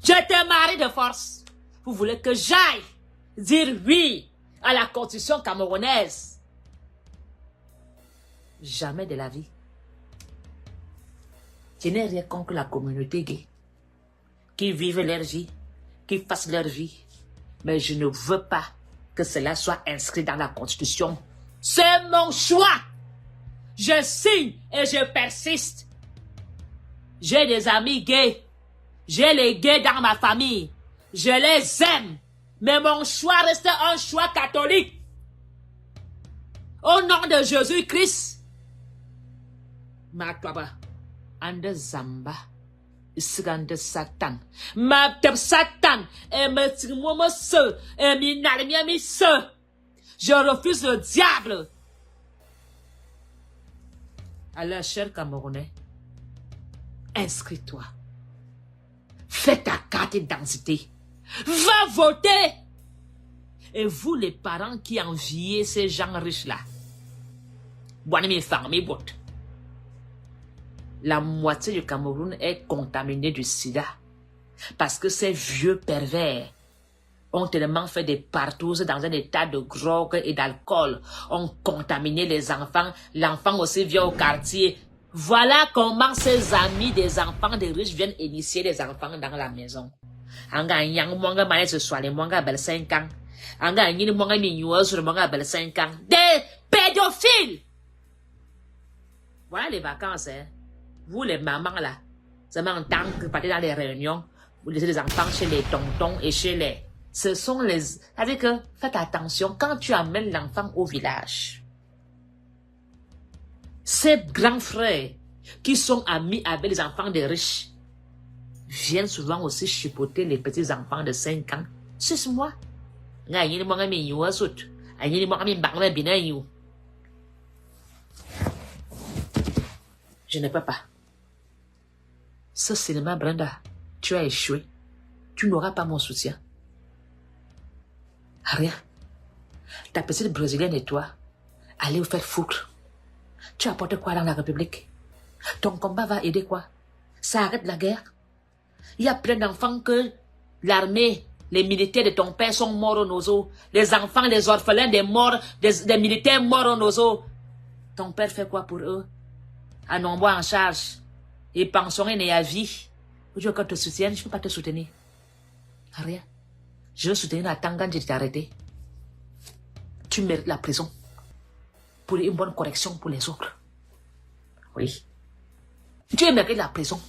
Je te marie de force. Vous voulez que j'aille dire oui à la constitution camerounaise? Jamais de la vie. Je n'ai rien contre la communauté gay, qui vivent leur vie, qui fassent leur vie. Mais je ne veux pas que cela soit inscrit dans la constitution. C'est mon choix. Je signe et je persiste. J'ai des amis gays. J'ai les gays dans ma famille. Je les aime. Mais mon choix reste un choix catholique. Au nom de Jésus-Christ. Matwaba. Ande Zamba. Isgande Satan. Ma teb Satan. Et me tirmo se. Et mi nalmia mi se. Je refuse le diable. Alors, cher Camerounais, inscris-toi. Fais ta carte d'identité. Va voter. Et vous, les parents qui enviez ces gens riches-là, la moitié du Cameroun est contaminée du sida. Parce que ces vieux pervers ont tellement fait des partous dans un état de drogue et d'alcool, ont contaminé les enfants, l'enfant aussi vient au quartier. Voilà comment ces amis des enfants des riches viennent initier les enfants dans la maison. Anga yang mwanga mané ce soir les mwanga bel 5 ans. Anga yini mwanga mignoué sur mwanga bel 5 ans. Des pédophiles! Voilà les vacances, hein. Vous les mamans là, seulement en tant que partez dans les réunions, vous laissez les enfants chez les tontons et chez les... Ce sont les... C'est-à-dire que, faites attention, quand tu amènes l'enfant au village, ces grands frères qui sont amis avec les enfants des riches viennent souvent aussi chipoter les petits enfants de 5 ans. 6 mois. Je ne peux pas. Ce cinéma, Brenda, tu as échoué. Tu n'auras pas mon soutien. Rien. Ta petite brésilienne et toi, allez vous faire foutre. Tu apportes quoi dans la République? Ton combat va aider quoi? Ça arrête la guerre? Il y a plein d'enfants que l'armée, les militaires de ton père sont morts au nozo. Les enfants, les orphelins des morts, des militaires morts au nozo. Ton père fait quoi pour eux? Un nombre en charge. Et pensionné et à vie. Je veux qu'on te soutienne, je ne peux pas te soutenir. Rien. Je veux soutenir la Tangan, je t'ai arrêté. Tu mérites la prison. Pour une bonne correction pour les autres. Oui. Tu mérites la prison.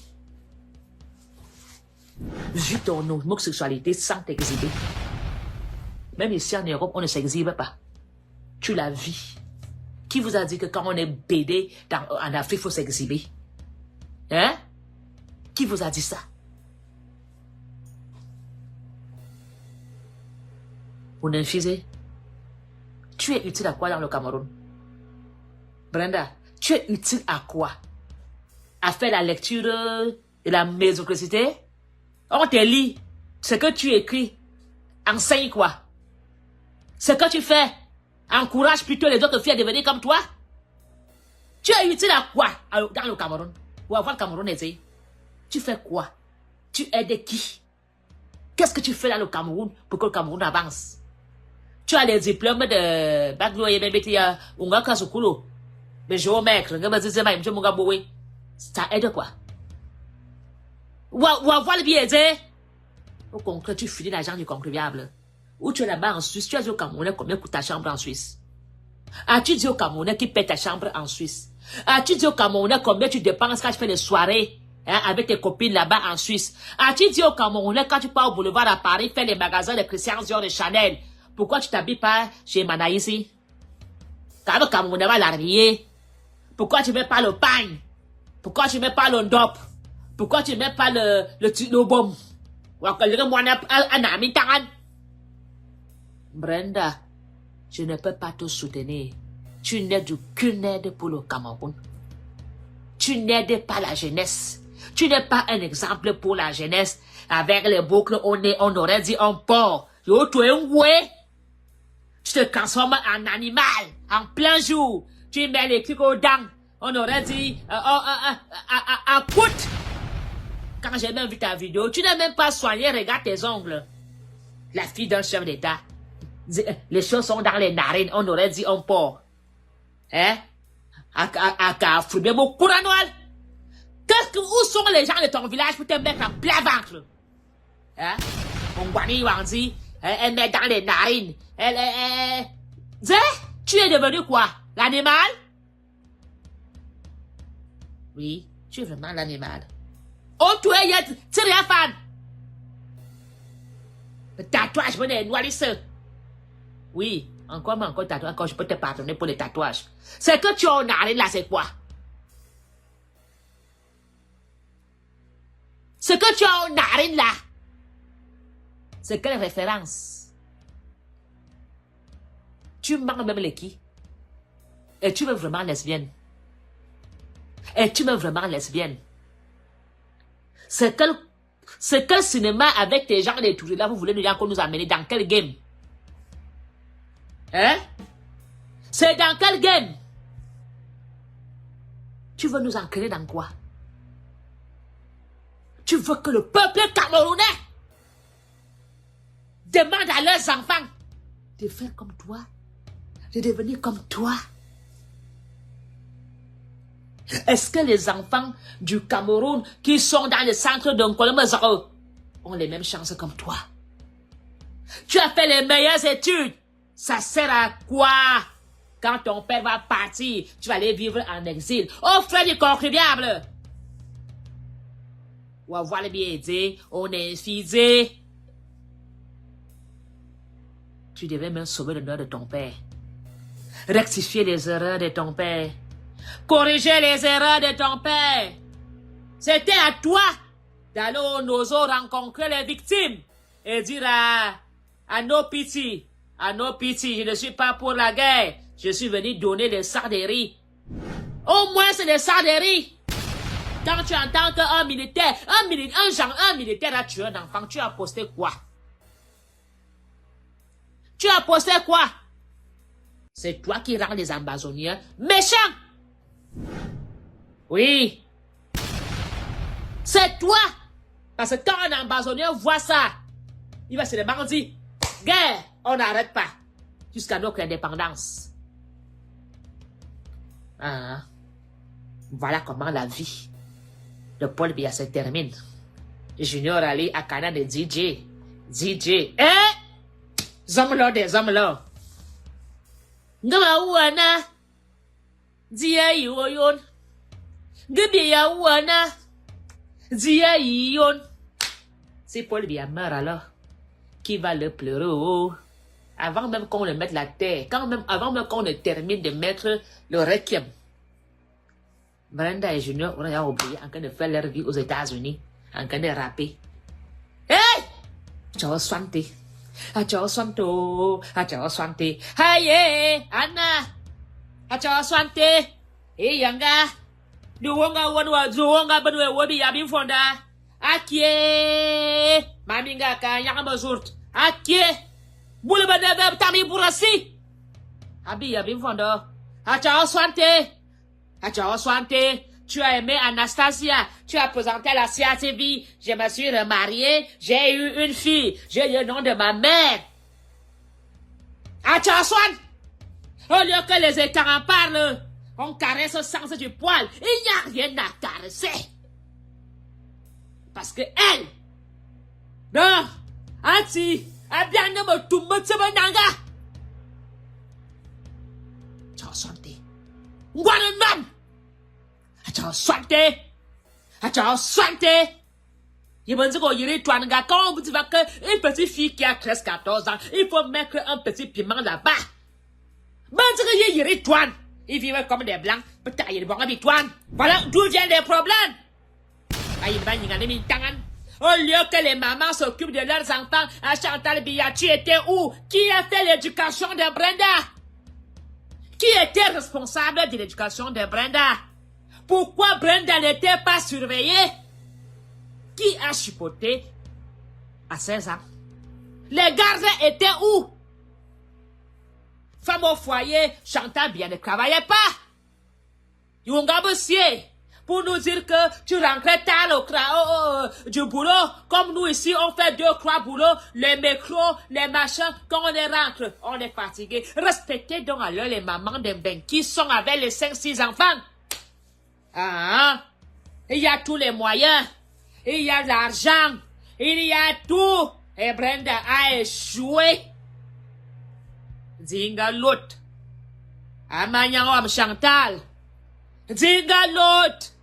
Vis ton homosexualité sans t'exhiber. Même ici en Europe, on ne s'exhibe pas. Tu la vis. Qui vous a dit que quand on est BD en Afrique, il faut s'exhiber? Hein? Qui vous a dit ça? Vous n'infisez? Tu es utile à quoi dans le Cameroun? Brenda, tu es utile à quoi? À faire la lecture de la médiocrité? On te lit. Ce que tu écris enseigne quoi? Ce que tu fais encourage plutôt les autres filles à devenir comme toi? Tu es utile à quoi dans le Cameroun? Pour avoir le Cameroun aidé. Tu fais quoi? Tu aides qui? Qu'est-ce que tu fais dans le Cameroun pour que le Cameroun avance? Tu as les diplômes de baccalauréat et BTS, Unga Kasukulo, mais géomètre, ça aide quoi? Ou avoir le billet aidé? Au contraire, tu finis l'argent du contribuable. Ou tu es là-bas en Suisse, tu as dit au Camerounais combien coûte ta chambre en Suisse? As-tu dit au Camerounais qui paie ta chambre en Suisse? As-tu dit au Camerounais combien tu dépenses quand tu fais des soirées avec tes copines là-bas en Suisse? As-tu dit au Camerounais quand tu pars au boulevard à Paris faire les magasins de Christian Dior et Chanel? Pourquoi tu t'habilles pas chez Mana ici? Quand le Camerounais va l'arrière, pourquoi tu mets pas le pain? Pourquoi tu mets pas le ndop? Pourquoi tu mets pas le baume? Brenda, je ne peux pas te soutenir. Tu n'es d'aucune aide pour le Cameroun. Tu n'aides pas la jeunesse. Tu n'es pas un exemple pour la jeunesse. Avec les boucles au nez, on aurait dit un porc. Yo, tu es un ouais. Tu te transformes en animal, en plein jour. Tu mets les trucs aux dents. On aurait dit, en poutre. Quand j'ai même vu ta vidéo, tu n'as même pas soigné, regarde tes ongles. La fille d'un chef d'État. Les choses sont dans les narines, on aurait dit un porc. Hein? Où sont les gens de ton village pour te mettre en plein ventre? Hein? Mon guani dit, elle met dans les narines. Tu es devenu quoi? L'animal? Oui, tu es vraiment l'animal. Oh, tu es rien fan. Le tatouage, je vais noircir. Oui, encore tatouage, encore je peux te pardonner pour les tatouages. C'est que tu as en arrêt là, c'est quoi? Ce que tu as en arrêt là, c'est quelle référence? Tu manques même les qui? Et tu veux vraiment lesbienne? Et tu veux vraiment lesbienne? C'est quel cinéma avec tes gens les tours là, vous voulez nous amener dans quel game? Hein? C'est dans quel game? Tu veux nous ancrer dans quoi? Tu veux que le peuple camerounais demande à leurs enfants de faire comme toi, de devenir comme toi? Est-ce que les enfants du Cameroun qui sont dans le centre de Nkolomazaro ont les mêmes chances comme toi? Tu as fait les meilleures études. Ça sert à quoi? Quand ton père va partir, tu vas aller vivre en exil. Oh, frère du contribuable! Ou avoir le bien dit, on est infidé. Tu devais même sauver l'honneur de ton père. Rectifier les erreurs de ton père. Corriger les erreurs de ton père. C'était à toi d'aller au Nozo rencontrer les victimes et dire à nos pitiés, je ne suis pas pour la guerre, je suis venu donner des sarderies. Au moins c'est des sarderies. Quand tu entends qu'un militaire, un militaire a tué un enfant, tu as posté quoi? Tu as posté quoi? C'est toi qui rends les ambazoniens méchants. Oui. C'est toi. Parce que quand un ambazonien voit ça, il va se demander, guerre, on n'arrête pas. Jusqu'à notre indépendance. Ah. Voilà comment la vie de Paul Biya se termine. Junior Ali à Canada de DJ. Zomlo des zomlo. Ngama wana. Dia yoyon. Gebiya wana. Dia yon. C'est Paul Biya meurt alors. Qui va le pleurer oh? Avant même qu'on le mette la terre. Avant même qu'on ne termine de mettre le requiem. Brenda et Junior, on a oublié en train de faire leur vie aux États-Unis. En train de rapper. Hey! Ciao Swante. Ciao Swanto. Ciao Swante. Haye! Anna! Ciao Swante. Hey Yanga. Duwonga wanwa duwonga banwe wobi yabin fonda. Akie! Maminga ka yanga zurt. Akie! Boule badebe tami burasi. Abi yabin fonda. Ciao Swante. Ciao, Swante. Tu as aimé Anastasia. Tu as présenté à la CATV. Je me suis remariée. J'ai eu une fille. J'ai le nom de ma mère. Ciao, Swan. Au lieu que les écarts en parlent, on caresse le sens du poil. Il n'y a rien à caresser. Parce que elle, non, Anti, elle vient de me tout me nanga. Ciao, Swante. Guananan. Ciao, Swante. Ciao, Swante. Il me dit qu'il y a toi, quand vous dites qu'une petite fille qui a 13-14 ans, il faut mettre un petit piment là-bas. Mais il y a toi. Ils vivent comme des blancs. Peut-être il y a des bons habituants. Voilà d'où viennent les problèmes. Au lieu que les mamans s'occupent de leurs enfants, à Chantal Biya, tu étais où? Qui a fait l'éducation de Brenda? Qui était responsable de l'éducation de Brenda? Pourquoi Brenda n'était pas surveillée? Qui a chipoté à 16 ans? Les gardiens étaient où? Femme au foyer, Chantal Biya ne travaillait pas. Yunga Bossier, pour nous dire que tu rentrais tard du boulot, comme nous ici, on fait 2-3 boulots, les micros, les machins, quand on rentre, on est fatigué. Respectez donc alors les mamans des bains qui sont avec les 5-6 enfants. Ah, il y a tous les moyens, il y a l'argent, il y a tout. Et Brenda a échoué. Dinga l'autre. Amanyang Chantal. Dinga l'autre.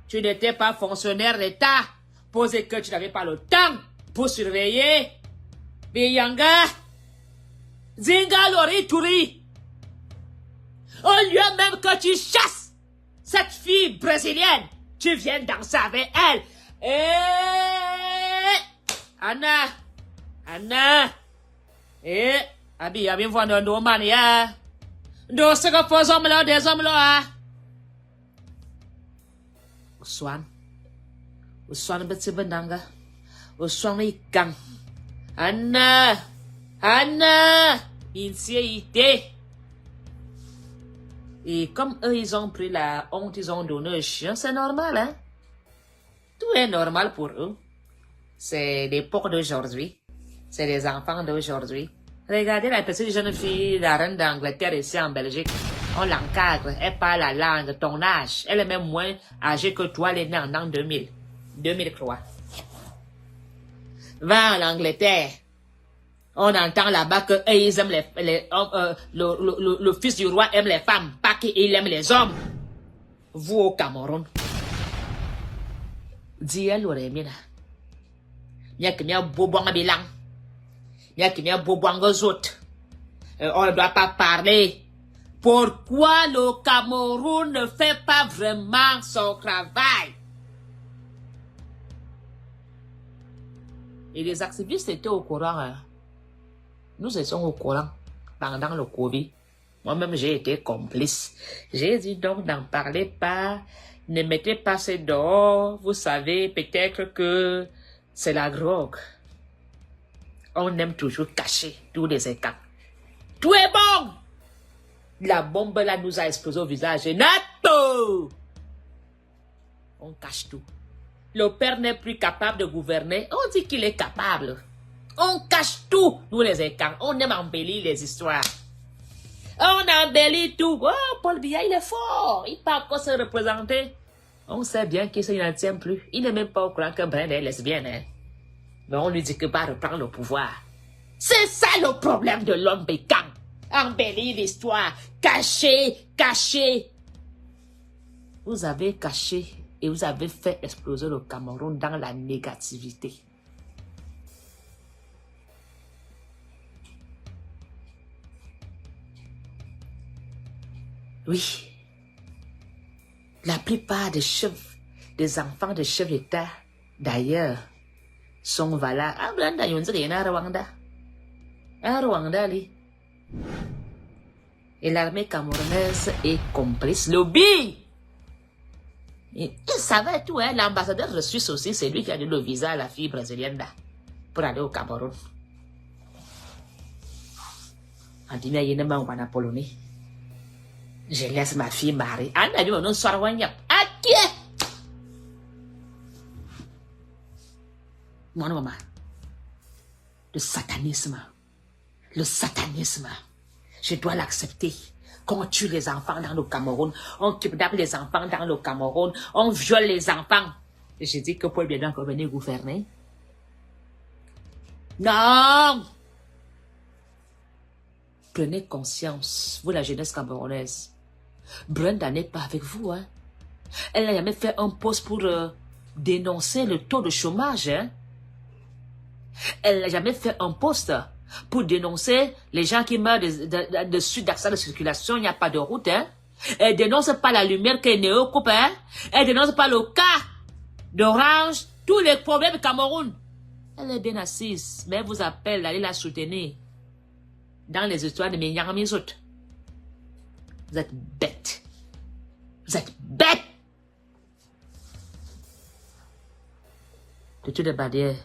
Tu n'étais pas fonctionnaire d'État. Posé que tu n'avais pas le temps pour surveiller. Biyanga. Dinga l'orituri. Au lieu même que tu chasses cette fille brésilienne, tu viens danser avec elle. Anna. Abi, bien voir nos manières. Nous ce que faisons là, des hommes là. Oswan, petit benanga. Oswan ikang. Anna, inséité. Et comme eux, ils ont pris la honte, ils ont donné un chien, c'est normal, hein? Tout est normal pour eux. C'est l'époque d'aujourd'hui. C'est les enfants d'aujourd'hui. Regardez la petite jeune fille, la reine d'Angleterre ici en Belgique. On l'encadre, elle parle la langue, ton âge. Elle est même moins âgée que toi, elle est née en an 2000. 2003. Va en Angleterre. On entend là-bas que ils aiment le fils du roi aime les femmes, pas qu'il aime les hommes. Vous au Cameroun. Dis-elle au Rémina. Y'a que m'a bobouang bilang. Y'a que m'a bobouang aux autres. On ne doit pas parler. Pourquoi le Cameroun ne fait pas vraiment son travail? Et les activistes étaient au courant. Hein. Nous étions au courant pendant le Covid. Moi-même, j'ai été complice. J'ai dit donc d'en parler pas. Ne mettez pas ça dehors. Vous savez, peut-être que c'est la drogue. On aime toujours cacher tous les écarts. Tout est bon. La bombe là nous a explosé au visage. Nato! On cache tout. Le père n'est plus capable de gouverner. On dit qu'il est capable. On cache tout, nous les écarts. On aime embellir les histoires. On embellit tout. Oh, Paul Biya, il est fort. Il peut encore se représenter. On sait bien qu'il n'en tient plus. Il n'est même pas au courant que Brenda est lesbienne. Hein? Mais on lui dit que va reprendre le pouvoir. C'est ça le problème de l'homme bécam. Embellir l'histoire. Cacher. Vous avez caché et vous avez fait exploser le Cameroun dans la négativité. Oui. La plupart des enfants de chefs d'État, d'ailleurs, sont valables. Ah, Brenda, il y a un Rwanda. Un Rwanda, lui. Et l'armée camerounaise est complice. Lobby! Il savait tout, hein. L'ambassadeur de Suisse aussi, c'est lui qui a donné le visa à la fille brésilienne là, pour aller au Cameroun. En Dina, il y a un Polonie. Je laisse ma fille marier. Ah, mais non, soir wanyap. Ok. Mon maman. Le satanisme. Le satanisme. Je dois l'accepter. Qu'on tue les enfants dans le Cameroun. On kidnappe les enfants dans le Cameroun. On viole les enfants. Et je dis que Paul Biya doit encore venir gouverner. Non! Prenez conscience, vous la jeunesse camerounaise. Brenda n'est pas avec vous, hein. Elle n'a jamais fait un poste pour dénoncer le taux de chômage, hein. Elle n'a jamais fait un poste pour dénoncer les gens qui meurent de suite d'accident de circulation, il n'y a pas de route, hein. Elle dénonce pas la lumière qui est néo-coupe, hein. Elle dénonce pas le cas d'Orange, tous les problèmes du Cameroun. Elle est bien assise, mais elle vous appelle d'aller la soutenir dans les histoires de Minyangamizout. Vous êtes bête. Vous êtes bête. Le tour de barrière,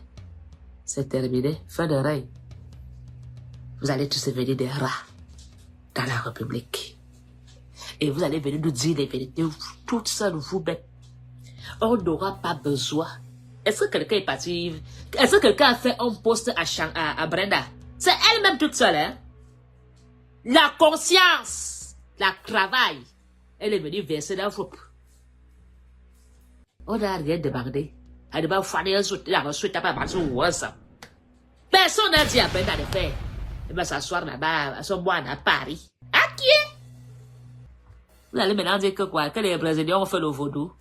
c'est terminé. Fin de règne. Vous allez tous devenir des rats dans la République. Et vous allez venir nous dire les vérités, toutes seules, vous bêtes. On n'aura pas besoin. Est-ce que quelqu'un est parti? Est-ce que quelqu'un a fait un poste à Brenda? C'est elle-même toute seule, hein? La conscience, la travail, elle est venue verser dans le groupe. On n'a rien demandé. Elle va faire des autres, la suite à pas passer au WhatsApp. Personne n'a dit à Brenda de faire. Elle va s'asseoir là-bas, à son bois à Paris. À qui? Vous allez maintenant dire que quoi? Que les Brésiliens ont fait le vaudou?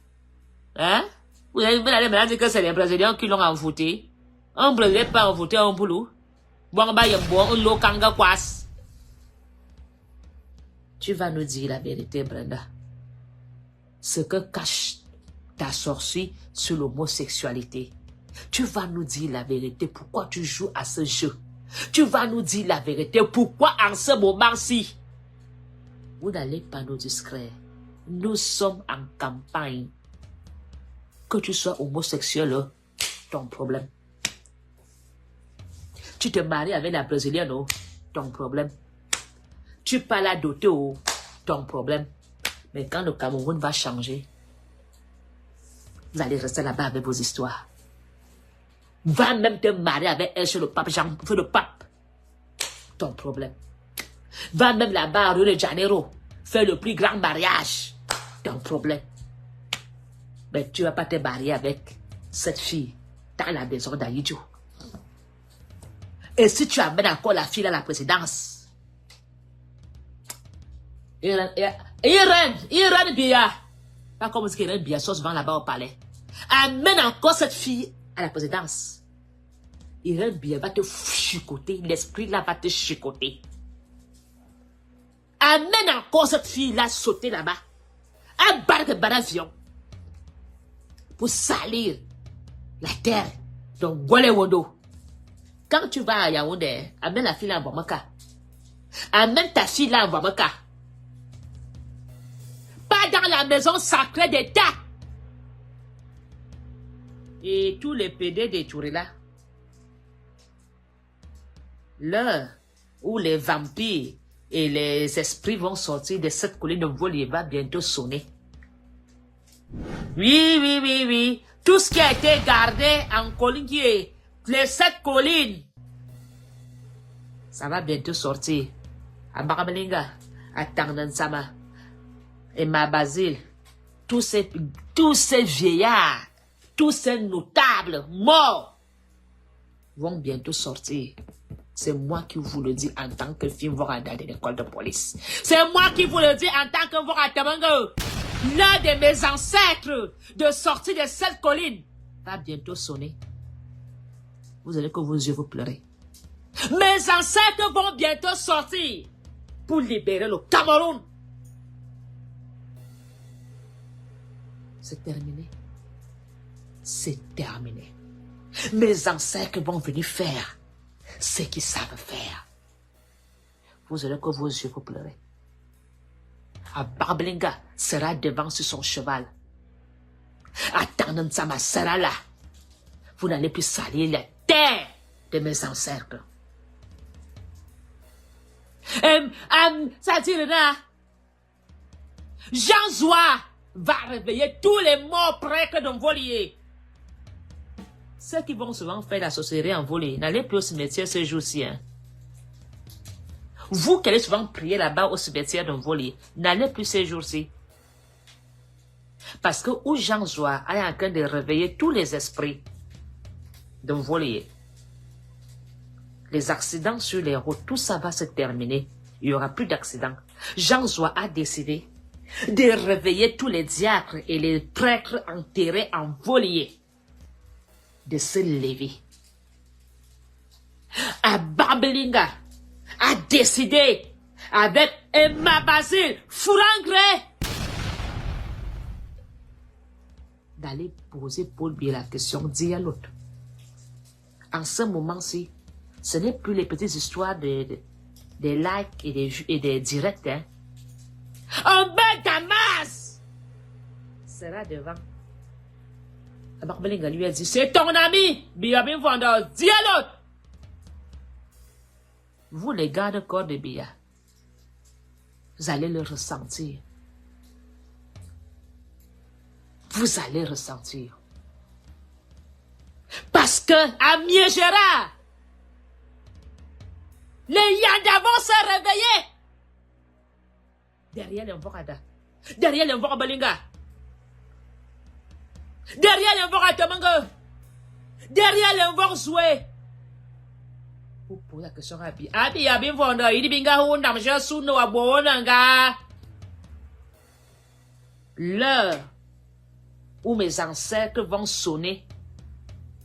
Hein? Vous allez maintenant dire que c'est les Brésiliens qui l'ont envoûté. Un Brésilien pas envoûté un boulot. Bon, bah, y'a bon, un lot kanga kwas. Tu vas nous dire la vérité, Brenda. Ce que cache ta sorcière sur l'homosexualité. Tu vas nous dire la vérité. Pourquoi tu joues à ce jeu? Tu vas nous dire la vérité. Pourquoi en ce moment-ci? Vous n'allez pas nous distraire. Nous sommes en campagne. Que tu sois homosexuel, ton problème. Tu te maries avec la Brésilienne, ton problème. Tu parles à doter, ton problème. Mais quand le Cameroun va changer, vous allez rester là-bas avec vos histoires. Va même te marier avec elle chez le pape, le pape. Ton problème. Va même là-bas à Rio de Janeiro, faire le plus grand mariage. Ton problème. Mais tu ne vas pas te marier avec cette fille dans la maison d'Aïdjo. Et si tu amènes encore la fille à la présidence, Irène Biya, pas comme ce qu'Irène Biya se vend là-bas au palais. Amène encore cette fille à la présidence. Irène Biya va te chicoter, l'esprit là va te chicoter. Amène encore cette fille là sauter là-bas. Embarque d'avion. Pour salir la terre. Donc, Wondo. Quand tu vas à Yaoundé, amène la fille là à Bamaka. Amène ta fille là à Bamaka. Pas dans la maison sacrée d'État. Et tous les PD des Touré-là, l'heure où les vampires et les esprits vont sortir de cette colline de vol, il va bientôt sonner. Oui. Tout ce qui a été gardé en colline, qui est les 7 collines, ça va bientôt sortir. À Baramelinga, à Tangansama, et Mabazil, tous ces vieillards, tous ces notables morts vont bientôt sortir. C'est moi qui vous le dis en tant que fille Vorada de l'école de police. C'est moi qui vous le dis en tant que Voratamango. L'un de mes ancêtres de sortir de cette colline va bientôt sonner. Vous allez que vos yeux vous pleurez. Mes ancêtres vont bientôt sortir pour libérer le Cameroun. C'est terminé. C'est terminé. Mes ancêtres vont venir faire ce qu'ils savent faire. Vous allez que vos yeux vous pleurez. Barblinga sera devant sur son cheval. Tangansama sera là. Vous n'allez plus salir la terre de mes ancêtres. Ça dit là. Jean Zoua va réveiller tous les morts prêtres d'Envolier. Ceux qui vont souvent faire la sorcellerie en volée, n'allez plus au cimetière ce jour-ci. Hein. Vous qui allez souvent prier là-bas au cimetière d'Envolier, n'allez plus ces jours-ci. Parce que où Jean Zoua est en train de réveiller tous les esprits d'Envolier, les accidents sur les routes, tout ça va se terminer. Il n'y aura plus d'accidents. Jean Zoua a décidé de réveiller tous les diacres et les prêtres enterrés en volier, de se lever. À Babelinga a décidé avec Emma Basile Fourangre d'aller poser Paul Biya la question dit à l'autre. En ce moment-ci, ce n'est plus les petites histoires des likes et des directs. Hein. Un bel Damas sera devant. Babelinga lui a dit, c'est ton ami, Biya bien vendeur, dis à l'autre. Vous les gardes-corps de Biya, vous allez le ressentir. Vous allez ressentir. Parce que à Miégera, les Yandavons se réveillaient. Derrière les Mvorada, derrière les Mvorabalinga, derrière les Mvoratamanga, derrière les Mvorzoué. Vous posez la question à Biya. Abi, Abi, Vonda, il dit Binga, on a mangé sous nos abonnanga. L'heure où mes ancêtres vont sonner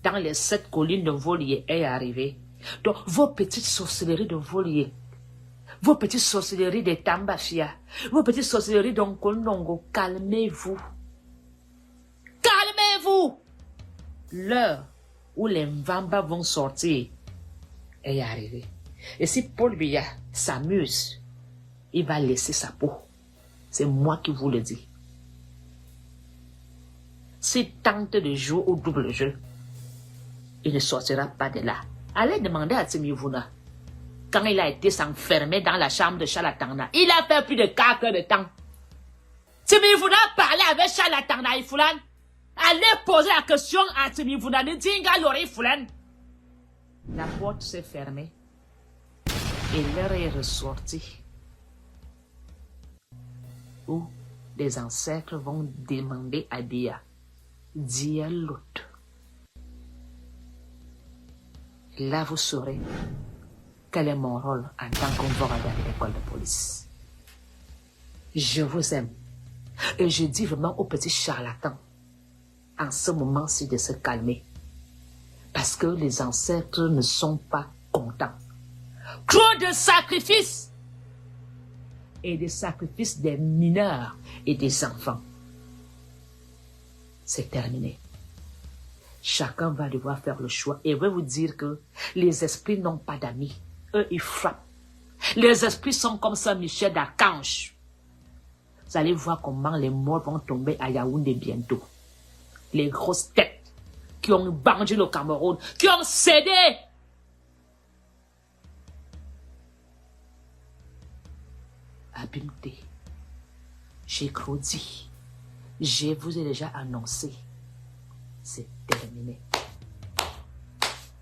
dans les 7 collines de Volier est arrivée. Donc, vos petites sorcelleries de Volier, vos petites sorcelleries de Tambafia, vos petites sorcelleries d'Onkonongo, calmez-vous. Calmez-vous. L'heure où les Mvamba vont sortir est arrivée. Et si Paul Biya s'amuse, il va laisser sa peau. C'est moi qui vous le dis. S'il tente de jouer au double jeu, il ne sortira pas de là. Allez demander à Timivuna. Quand il a été s'enfermer dans la chambre de Chalatana, il a fait plus de 4 heures de temps. Timivuna parlait avec Chalatana et Foulan. Allez poser la question à Timivuna. Ne dinga l'oreille Foulan. La porte s'est fermée. Et l'heure est ressortie. Où les ancêtres vont demander à Biya. Dis à l'autre. Là, vous saurez quel est mon rôle en tant qu'envoyé à l'école de police. Je vous aime. Et je dis vraiment aux petits charlatans, en ce moment-ci, de se calmer. Parce que les ancêtres ne sont pas contents. Trop de sacrifices. Et des sacrifices des mineurs et des enfants. C'est terminé. Chacun va devoir faire le choix et va vous dire que les esprits n'ont pas d'amis. Eux, ils frappent. Les esprits sont comme ça, Michel d'Archange. Vous allez voir comment les morts vont tomber à Yaoundé bientôt. Les grosses têtes qui ont bandé le Cameroun, qui ont cédé. Abimté, j'ai dit. Je vous ai déjà annoncé. C'est terminé.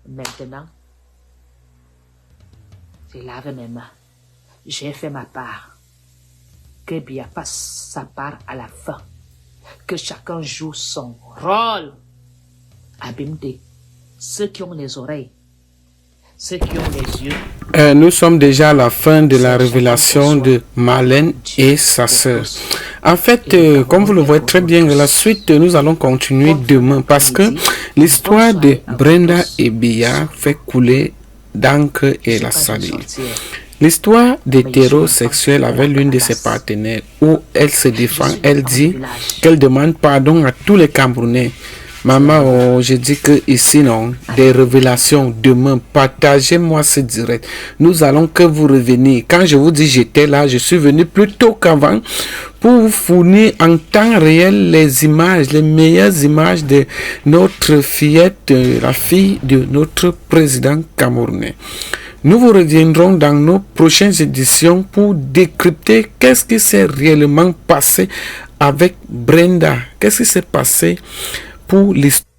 Maintenant, j'ai lavé mes mains. J'ai fait ma part. Que Biya fasse sa part à la fin. Que chacun joue son rôle. Abimté, ceux qui ont les oreilles, ceux qui ont les yeux. Nous sommes déjà à la fin de la révélation de Marlène et sa sœur. En fait, comme vous le voyez très bien, la suite, nous allons continuer demain parce que l'histoire de Brenda et Biya fait couler d'encre et la salive. L'histoire d'hétérosexuel avec l'une de ses partenaires où elle se défend, elle dit qu'elle demande pardon à tous les Camerounais. Maman, oh, je dis que ici, non, des révélations demain, partagez-moi ce direct. Nous allons que vous revenir. Quand je vous dis j'étais là, je suis venu plus tôt qu'avant pour vous fournir en temps réel les images, les meilleures images de notre fillette, la fille de notre président camerounais. Nous vous reviendrons dans nos prochaines éditions pour décrypter qu'est-ce qui s'est réellement passé avec Brenda. Qu'est-ce qui s'est passé pour l'histoire